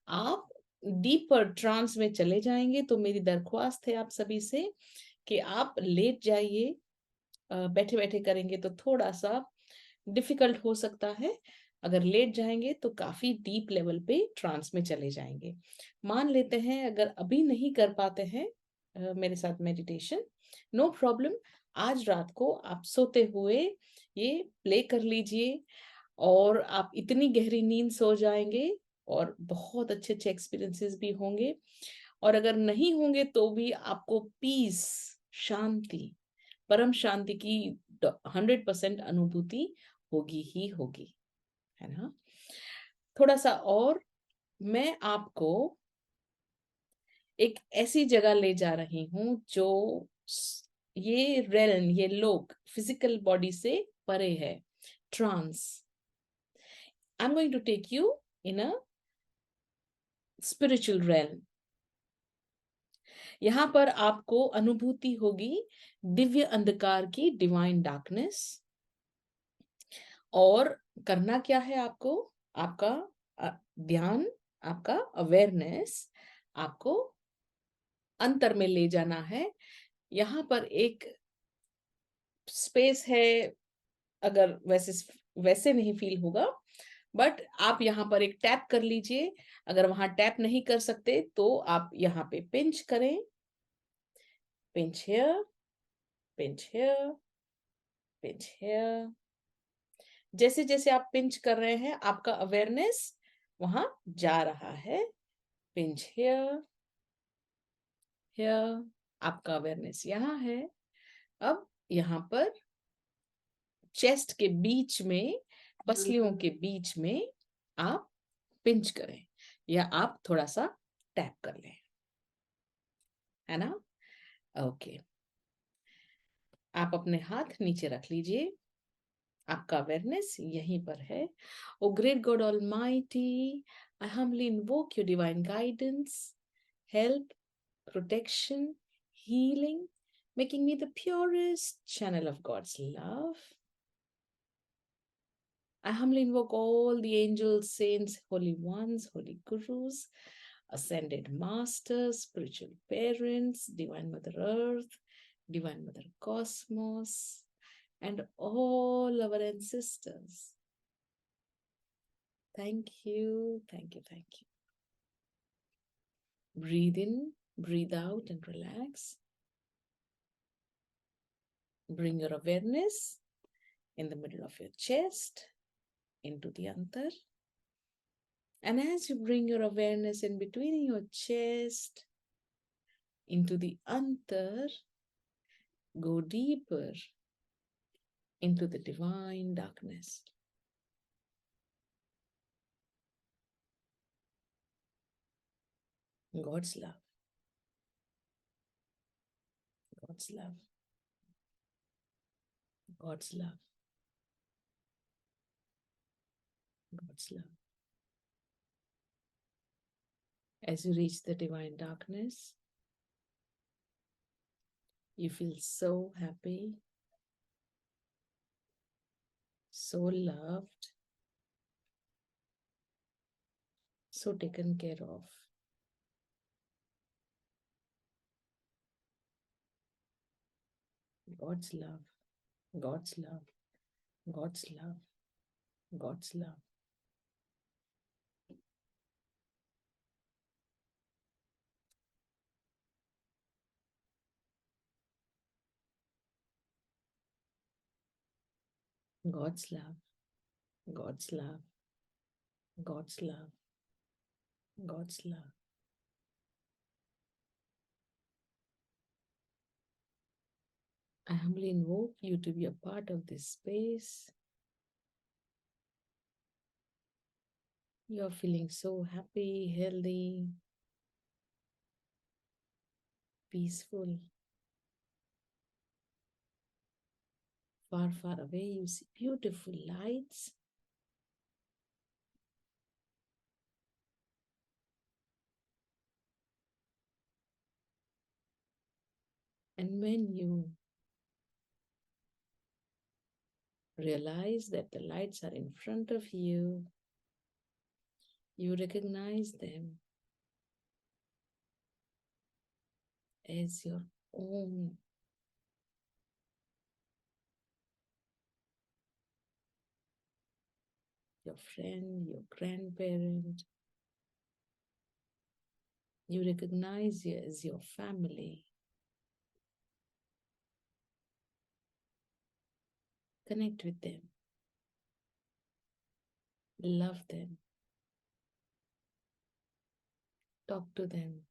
आप डीपर ट्रांस में चले जाएंगे. तो मेरी दरख्वास्त है आप सभी से कि आप लेट जाइए. बैठे बैठे करेंगे तो थोड़ा सा डिफिकल्ट हो सकता है. अगर लेट जाएंगे तो काफी डीप लेवल पे ट्रांस में चले जाएंगे. मान लेते हैं अगर अभी नहीं कर पाते हैं मेरे साथ मेडिटेशन, नो प्रॉब्लम. आज रात को आप सोते हुए ये प्ले कर लीजिए और आप इतनी गहरी नींद सो जाएंगे और बहुत अच्छे अच्छे एक्सपीरियंसेस भी होंगे. और अगर नहीं होंगे तो भी आपको पीस, शांति, परम शांति की 100% अनुभूति होगी ही होगी, है ना. थोड़ा सा और मैं आपको एक ऐसी जगह ले जा रही हूं जो ये रेल्म, ये लोक फिजिकल बॉडी से परे है. Trance. I am going to take you in a spiritual realm. यहाँ पर आपको अनुभूति होगी दिव्य अंधकार की, डिवाइन डार्कनेस. और करना क्या है आपको? आपका ध्यान, आपका अवेयरनेस आपको अंतर में ले जाना है. यहाँ पर एक स्पेस है, अगर वैसे नहीं फील होगा, बट आप यहाँ पर एक टैप कर लीजिए. अगर वहां टैप नहीं कर सकते तो आप यहाँ पे पिंच करें. Pinch here, pinch here, pinch here. जैसे जैसे आप पिंच कर रहे हैं आपका अवेयरनेस वहां जा रहा है. pinch here, here. आपका अवेयरनेस यहाँ है. अब यहाँ पर चेस्ट के बीच में, पसलियों के बीच में आप पिंच करें या आप थोड़ा सा टैप कर लें, है ना? ओके. आप अपने हाथ नीचे रख लीजिए. आपका अवेयरनेस यहीं पर है. Oh great God almighty, I humbly invoke your divine guidance, help, protection, healing, making me the purest channel of God's love. I humbly invoke all the angels, saints, holy ones, holy gurus, ascended masters, spiritual parents, divine mother earth, divine mother cosmos, and all our ancestors. Thank you, thank you, thank you. Breathe in, breathe out, and relax. Bring your awareness in the middle of your chest, into the antar. And as you bring your awareness in between your chest, into the antar, go deeper into the divine darkness. God's love. God's love. God's love. God's love. As you reach the divine darkness, you feel so happy, so loved, so taken care of. God's love, God's love, God's love, God's love. God's love, God's love, God's love, God's love. I humbly invoke you to be a part of this space. You're feeling so happy, healthy, peaceful. Far, far away, you see beautiful lights. And when you realize that the lights are in front of you, you recognize them as your own. Your friend, your grandparent. You recognize you as your family. Connect with them. Love them. Talk to them.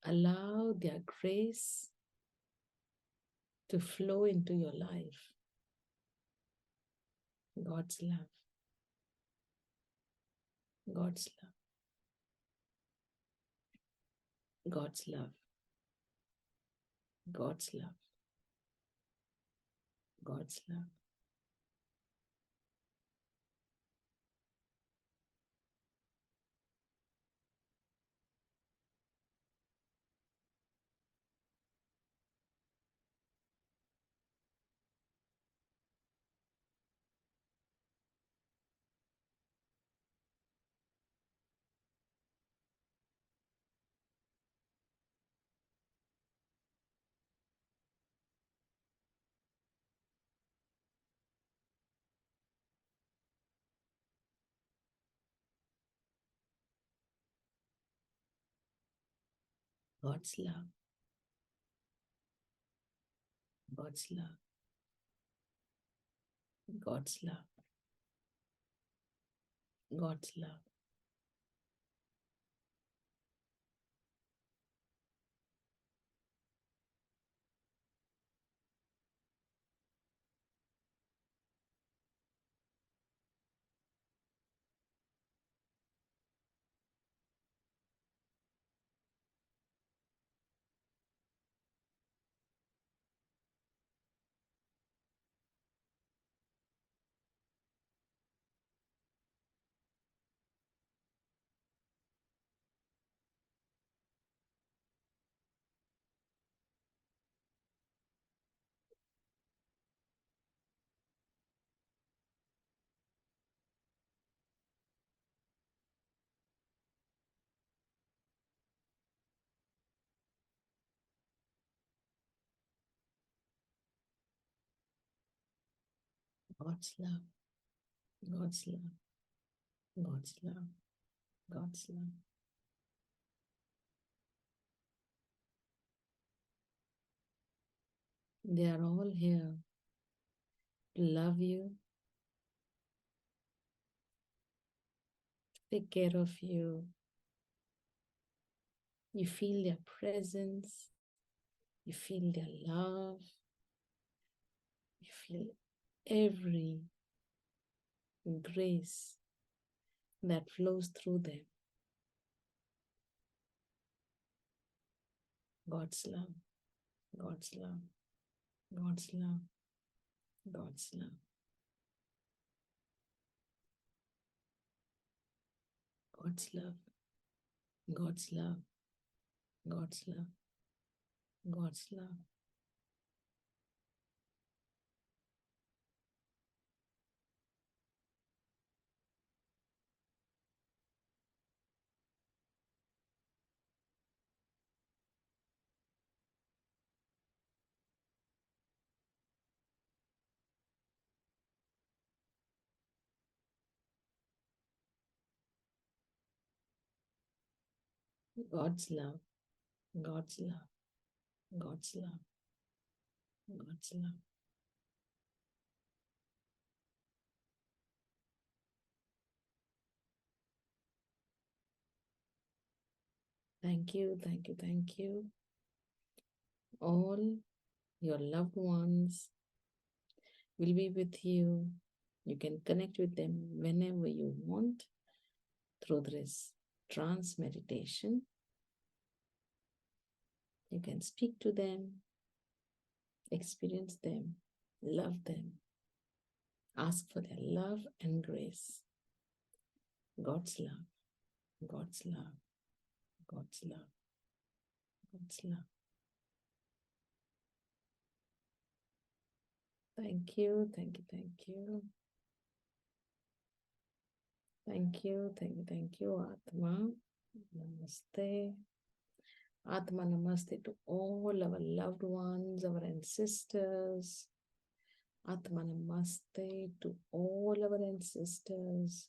Allow their grace to flow into your life. God's love. God's love. God's love. God's love. God's love. God's love. God's love. God's love. God's love. God's love. God's love. God's love. God's love. They are all here to love you, take care of you. You feel their presence, you feel their love, you feel every grace that flows through them. God's love, God's love, God's love, God's love. God's love, God's love, God's love, God's love. God's love, God's love, God's love, God's love. Thank you, thank you, thank you. All your loved ones will be with you. You can connect with them whenever you want through this trance meditation. You can speak to them, experience them, love them, ask for their love and grace. God's love, God's love, God's love, God's love. Thank you, thank you, thank you. Thank you, thank you, thank you, Atma. Namaste. Atma Namaste to all our loved ones, our ancestors. Atma Namaste to all our ancestors.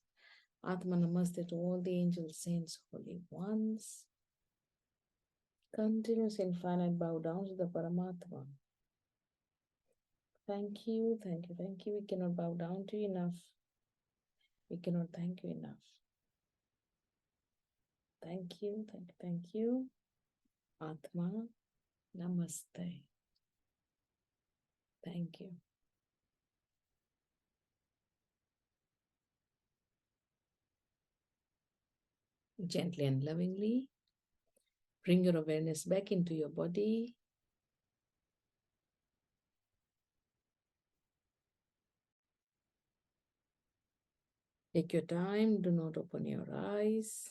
Atma Namaste to all the angels, saints, holy ones. Continuous infinite bow down to the Paramatma. Thank you, thank you, thank you. We cannot bow down to you enough. We cannot thank you enough. Thank you, thank you, thank you. Atma Namaste. Thank you. Gently and lovingly, bring your awareness back into your body. Take your time, do not open your eyes.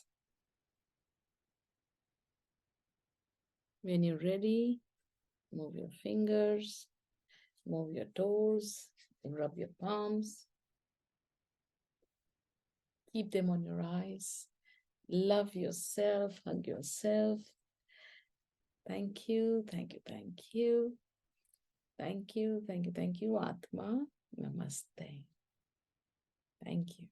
When you're ready, move your fingers, move your toes, rub your palms. Keep them on your eyes. Love yourself, hug yourself. Thank you, thank you, thank you. Thank you, thank you, thank you, Atma. Namaste. Thank you.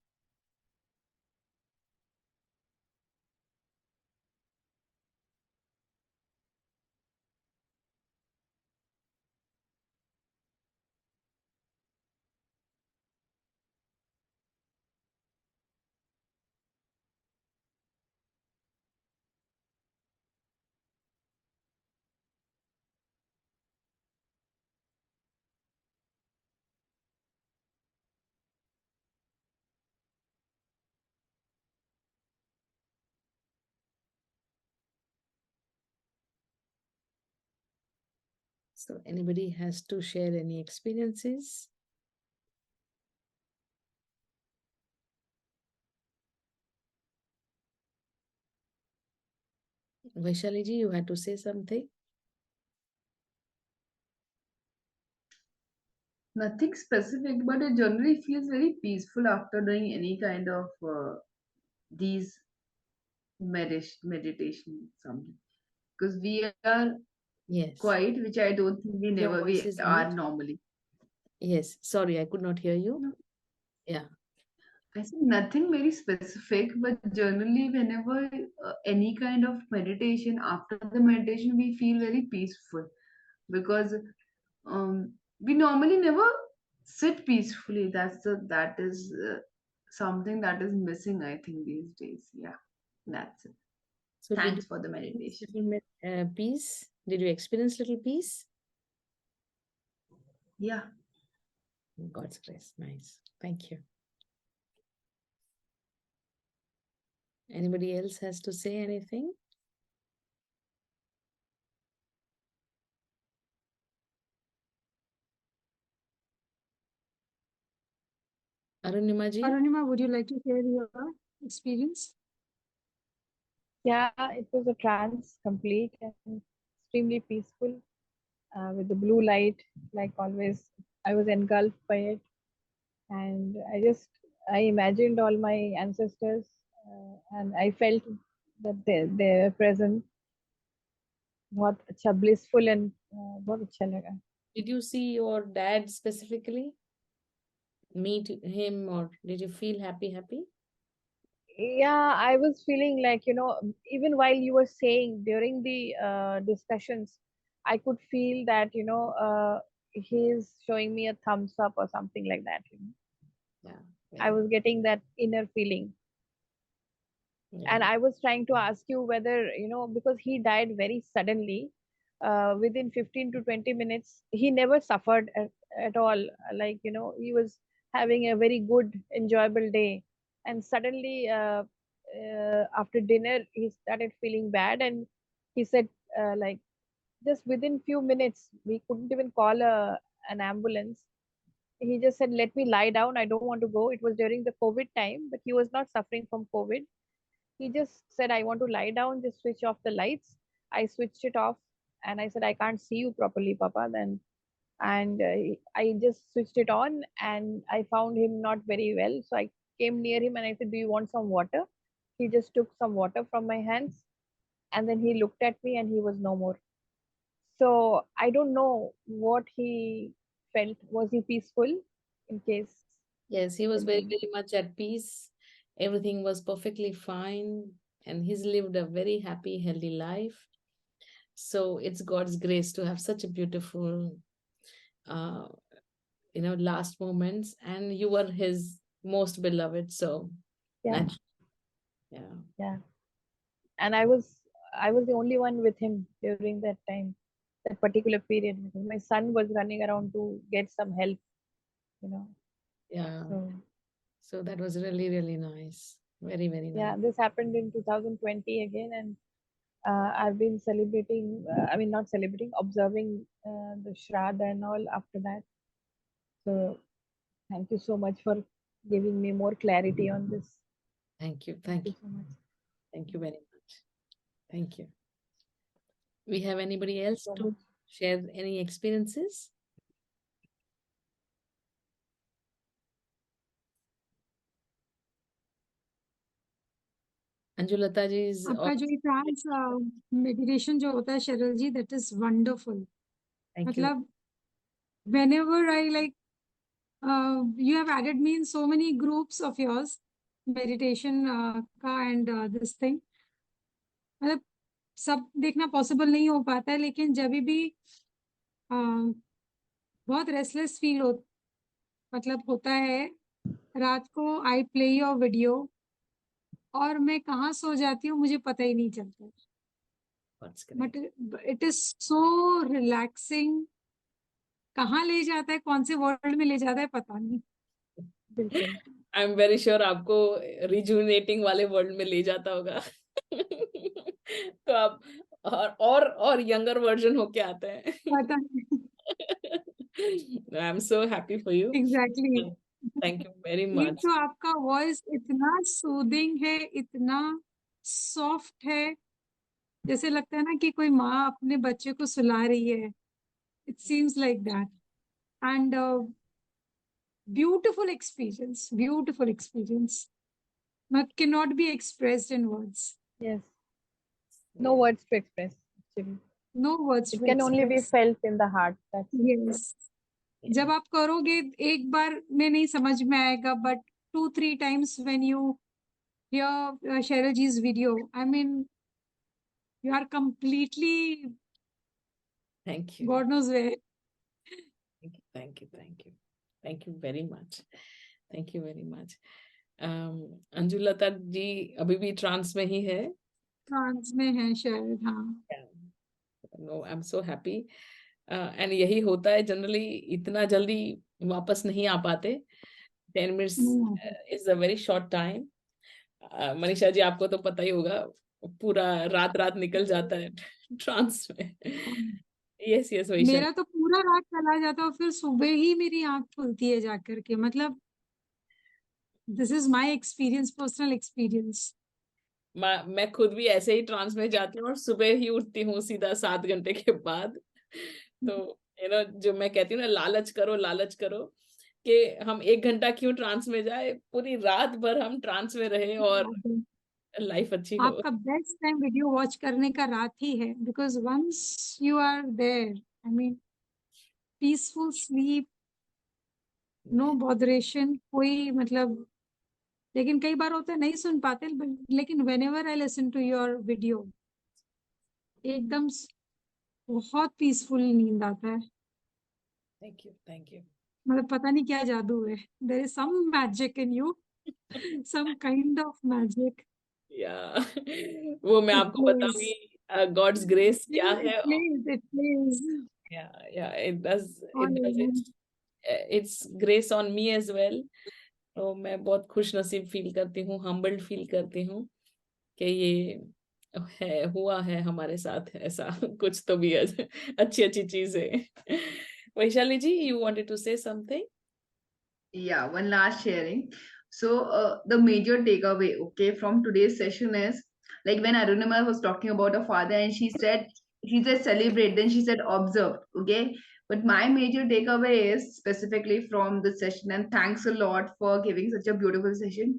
So anybody has to share any experiences? Vaishali ji, you had to say something. Nothing specific, but it generally feels very peaceful after doing any kind of these meditation something, because we are Yes. quiet, which I don't think Your voice we is are mute. normally. Yes. Sorry, I could not hear you. No. Yeah. I said nothing very specific, but generally, whenever any kind of meditation, after the meditation, we feel very peaceful, because we normally never sit peacefully. That is something that is missing, I think, these days. Yeah, that's it. So did Thanks you for the experience meditation. little peace? Did you experience little peace? Yeah. God's grace. Nice. Thank you. Anybody else has to say anything? Arunima ji? Arunima, would you like to share your experience? Yeah, it was a trance, complete and extremely peaceful, with the blue light, like always. I was engulfed by it, and I imagined all my ancestors, and I felt that they were present. बहुत अच्छा, blissful, and बहुत अच्छा लगा. Did you see your dad specifically? Meet him, or did you feel happy? Yeah, I was feeling like, even while you were saying during the discussions, I could feel that, he's showing me a thumbs up or something like that. Yeah. I was getting that inner feeling. And I was trying to ask you whether, because he died very suddenly, within 15 to 20 minutes, he never suffered at all. Like, he was having a very good, enjoyable day. And suddenly, after dinner, he started feeling bad. And he said, like, just within few minutes, we couldn't even call an ambulance. He just said, let me lie down. I don't want to go. It was during the COVID time, but he was not suffering from COVID. He just said, I want to lie down, just switch off the lights. I switched it off, and I said, I can't see you properly, Papa. And I just switched it on, and I found him not very well. So I came near him and I said, do you want some water? He just took some water from my hands, and then he looked at me and he was no more. So I don't know what he felt. Was he peaceful in case? Yes, he was very much at peace. Everything was perfectly fine, and he's lived a very happy, healthy life. So it's God's grace to have such a beautiful, last moments, and you were his most beloved. So Yeah. Yeah. And I was the only one with him during that time, that particular period. My son was running around to get some help, Yeah. So So that was really, really nice. Very, very nice. yeah, this happened in 2020 again, and I've been celebrating. Not celebrating, observing the Shraddha and all after that. So thank you so much for giving me more clarity on this. Thank you. Thank you so much. Thank you very much. Thank you. We have anybody else to share any experiences? Anjulata ji is आपका जो ये trans meditation जो होता है शरल जी, that is wonderful. Thank you. मतलब whenever I like, you have added me in so many groups of yours, meditation का and this thing. मतलब सब देखना पॉसिबल नहीं हो पाता है, लेकिन जब भी बहुत रेस्टलेस फील मतलब होता है रात को, आई प्ले योर वीडियो और मैं कहाँ सो जाती हूँ मुझे पता ही नहीं चलता. But it is so relaxing. कहाँ ले जाता है, कौन से वर्ल्ड में ले जाता है पता नहीं. आई एम वेरी श्योर आपको रिजुविनेटिंग वाले वर्ल्ड में ले जाता होगा. तो आप और यंगर वर्जन होके आते हैं. पता नहीं. I am so happy for you. Exactly. Thank you very एक मच. तो आपका वॉइस इतना सूदिंग है, इतना सॉफ्ट है, जैसे लगता है ना कि कोई माँ अपने बच्चे को सुला रही है. It seems like that. And beautiful experience, beautiful experience, that cannot be expressed in words. Yes. No words to express. Actually, No words it to can only be express. felt in the heart. That's it. Yes. जब आप करोगे एक बार में नहीं समझ में आएगा, but 2-3 times when you hear Cheryl G's video, I mean, you are completely, Thank you. God knows where. Thank you. Thank you. Thank you very much. Thank you very much. Anjulata जी अभी भी ट्रांस में ही है. Trans में है शायद. हाँ. No, I'm so happy. And यही होता है जनरली, इतना जल्दी वापस नहीं आ पाते. 10 minutes is a very short time. Manisha ji आपको तो पता ही होगा, पूरा रात निकल जाता है ट्रांस में. Yes yes Vaishali. मेरा तो पूरा रात चला जाता है और फिर सुबह ही मेरी आंख खुलती है जाकर के. मतलब this is my experience, personal experience. मैं खुद भी ऐसे ही ट्रांस में जाती हूँ और सुबह ही उठती हूँ सीधा 7 घंटे के बाद. तो जो मैं कहती हूँ ना, लालच करो कि हम 1 घंटा क्यों ट्रांस में जाए, पूरी रात भर हम ट्रांस में रहे और लाइफ अच्छी हो. आपका बेस्ट टाइम वीडियो वॉच करने का रात ही है, because once you are there, I mean peaceful sleep, no botheration, कोई मतलब. लेकिन कई बार होता है नहीं सुन पाते, लेकिन whenever I listen to your video, एकदम बहुत पीसफुल नींद आता है. Thank you. मतलब पता नहीं क्या जादू है. There is some magic in you, some kind of magic. या वो मैं आपको बताऊंगी गॉड्स ग्रेस क्या है. It plays. Yeah, it does. It's grace on me as well. तो मैं बहुत खुश नसीब फील करती हूँ, हम्बल्ड फील करती हूँ कि ये हुआ है हमारे साथ ऐसा कुछ तो भी अच्छी चीजें. वैशाली जी, you wanted to say something? Yeah, one last sharing. So the major takeaway, okay, from today's session is, like when Arunima was talking about her father and she said celebrate, then she said observe, okay. But my major takeaway is specifically from this session, and thanks a lot for giving such a beautiful session.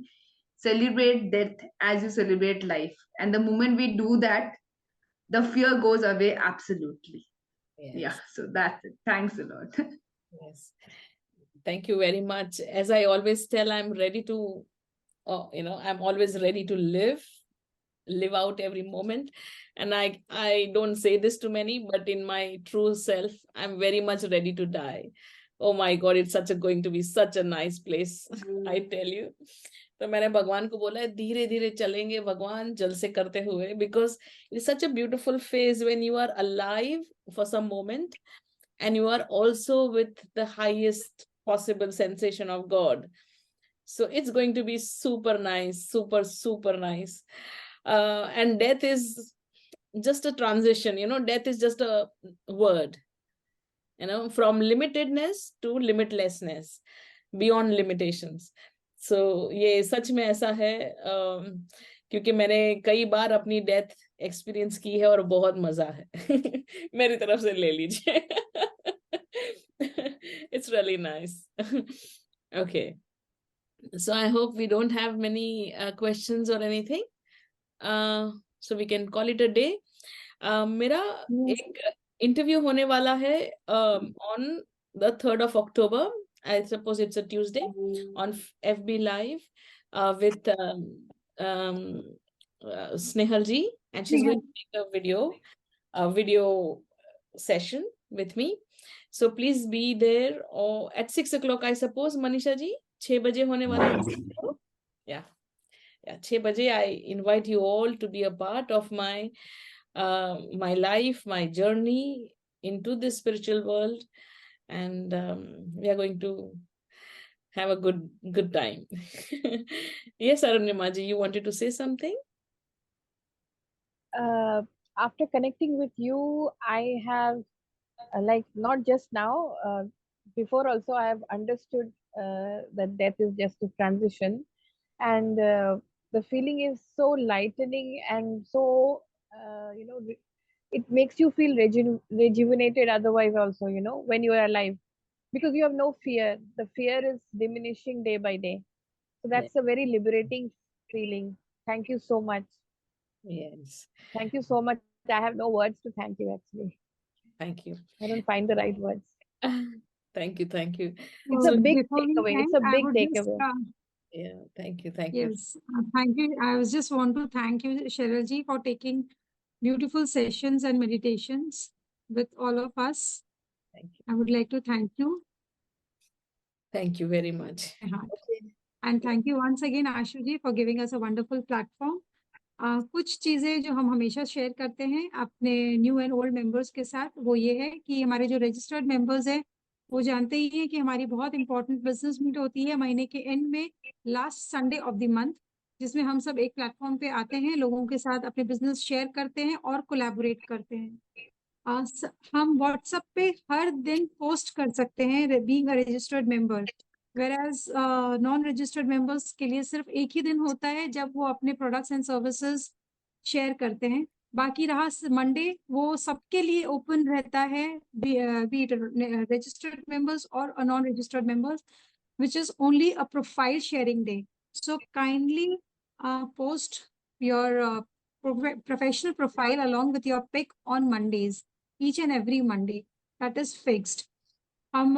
Celebrate death as you celebrate life, and the moment we do that, the fear goes away absolutely. Yes. Yeah, so that's it. Thanks a lot. Yes. Thank you very much. As I always tell, I'm ready to, I'm always ready to live out every moment. And I don't say this to many, but in my true self, I'm very much ready to die. Oh my God, it's going to be such a nice place. I tell you. तो मैंने भगवान को बोला है, धीरे धीरे चलेंगे भगवान, जल से करते हुए, because it's such a beautiful phase when you are alive for some moment and you are also with the highest possible sensation of God. So it's going to be super nice, super nice. And death is just a transition, death is just a word, from limitedness to limitlessness, beyond limitations. So ये सच में ऐसा है, क्योंकि मैंने कई बार अपनी death experience की है और बहुत मजा है. मेरी तरफ से ले लीजिए. It's really nice. Okay. So I hope we don't have many questions or anything. So we can call it a day. मेरा एक इंटरव्यू होने वाला है on the 3rd of October. I suppose it's a Tuesday on FB Live with Snehal ji, and she's going to make a video session with me. So please be there, or at 6 o'clock, I suppose, Manisha ji, 6 baje hone wala hai. Yeah, 6 baje. I invite you all to be a part of my life, my journey into this spiritual world, and we are going to have a good time. Yes, Arunima ji, you wanted to say something? after connecting with you, I have like not just now, before also I have understood that death is just a transition, and the feeling is so lightening and so it makes you feel rejuvenated otherwise also, when you are alive, because you have no fear. The fear is diminishing day by day. So Yeah. that's a very liberating feeling. Thank you so much. Yes. Thank you so much. I have no words to thank you actually. Thank you. I don't find the right words. Thank you. Thank you. It's So a big before we takeaway. It's end, a I big would just takeaway. Yeah. Thank you. Thank you. yes, thank you. I was just want to thank you, Cheryl ji, for taking beautiful sessions and meditations with all of us. Thank you. I would like to thank you. Thank you very much. And thank you once again, Ashu ji, for giving us a wonderful platform. कुछ चीजें जो हम हमेशा share करते हैं अपने new and old members के साथ, वो ये है कि हमारे जो रजिस्टर्ड मेंबर्स हैं वो जानते ही हैं कि हमारी बहुत इंपॉर्टेंट बिजनेस मीट होती है महीने के एंड में, last Sunday off the month, जिसमें हम सब एक प्लेटफॉर्म पे आते हैं, लोगों के साथ अपने बिजनेस शेयर करते हैं और कोलैबोरेट करते हैं। हम व्हाट्सएप पे हर दिन पोस्ट कर सकते हैं being a registered member, whereas non registered members के लिए सिर्फ एक ही दिन होता है जब वो अपने प्रोडक्ट्स एंड सर्विसेज शेयर करते हैं। बाकी रहा मंडे, वो सबके लिए ओपन रहता है, बी इट रजिस्टर्ड मेंबर्स और non registered members, which is only a profile sharing day. So kindly post your professional profile along with your pic on Mondays, each and every Monday. That is fixed. हम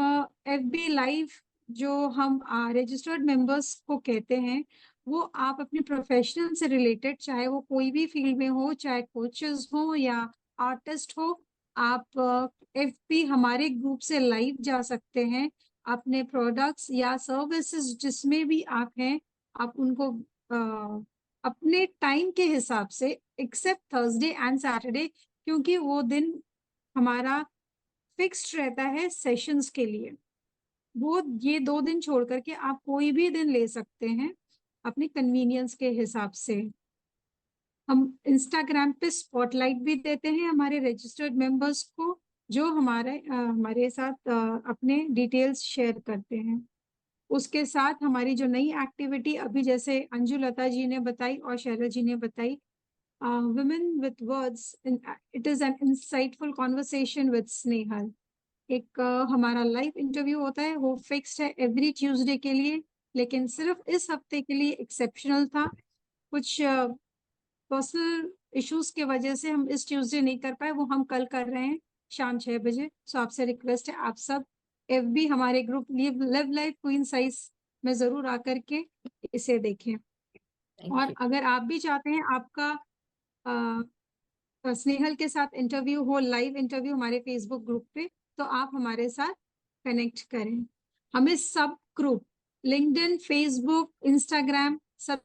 FB live जो हम registered members को कहते हैं, वो आप अपने professional से रिलेटेड, चाहे वो कोई भी फील्ड में हो, चाहे कोचेस हो या आर्टिस्ट हो, आप FB हमारे ग्रुप से लाइव जा सकते हैं। अपने प्रोडक्ट्स या सर्विसेज जिसमें भी आप हैं, आप उनको अपने टाइम के हिसाब से, एक्सेप्ट थर्सडे एंड सैटरडे, क्योंकि वो दिन हमारा फिक्स्ड रहता है सेशंस के लिए। वो ये 2 दिन छोड़ करके आप कोई भी दिन ले सकते हैं अपनी कन्वीनियंस के हिसाब से। हम इंस्टाग्राम पे स्पॉटलाइट भी देते हैं हमारे रजिस्टर्ड मेंबर्स को, जो हमारे साथ अपने डिटेल्स शेयर करते हैं। उसके साथ हमारी जो नई एक्टिविटी अभी जैसे अंजू लता जी ने बताई और शैरल जी ने बताई, women with words, it is an insightful conversation with Snehal, एक हमारा लाइव इंटरव्यू होता है, वो फिक्स्ड है एवरी ट्यूसडे के लिए, लेकिन सिर्फ इस हफ्ते के लिए एक्सेप्शनल था। कुछ पर्सनल इश्यूज के वजह से हम इस ट्यूसडे नहीं कर पाए, वो हम कल कर रहे हैं शाम 6 बजे। सो आपसे रिक्वेस्ट है, आप सब FB हमारे group live life queen size में जरूर आकर के इसे देखें। और अगर आप भी चाहते हैं आपका स्नेहल के साथ इंटरव्यू हो, लाइव इंटरव्यू हमारे फेसबुक ग्रुप पे, तो आप हमारे साथ कनेक्ट करें। हमें सब ग्रुप, लिंक्डइन, फेसबुक, इंस्टाग्राम, सब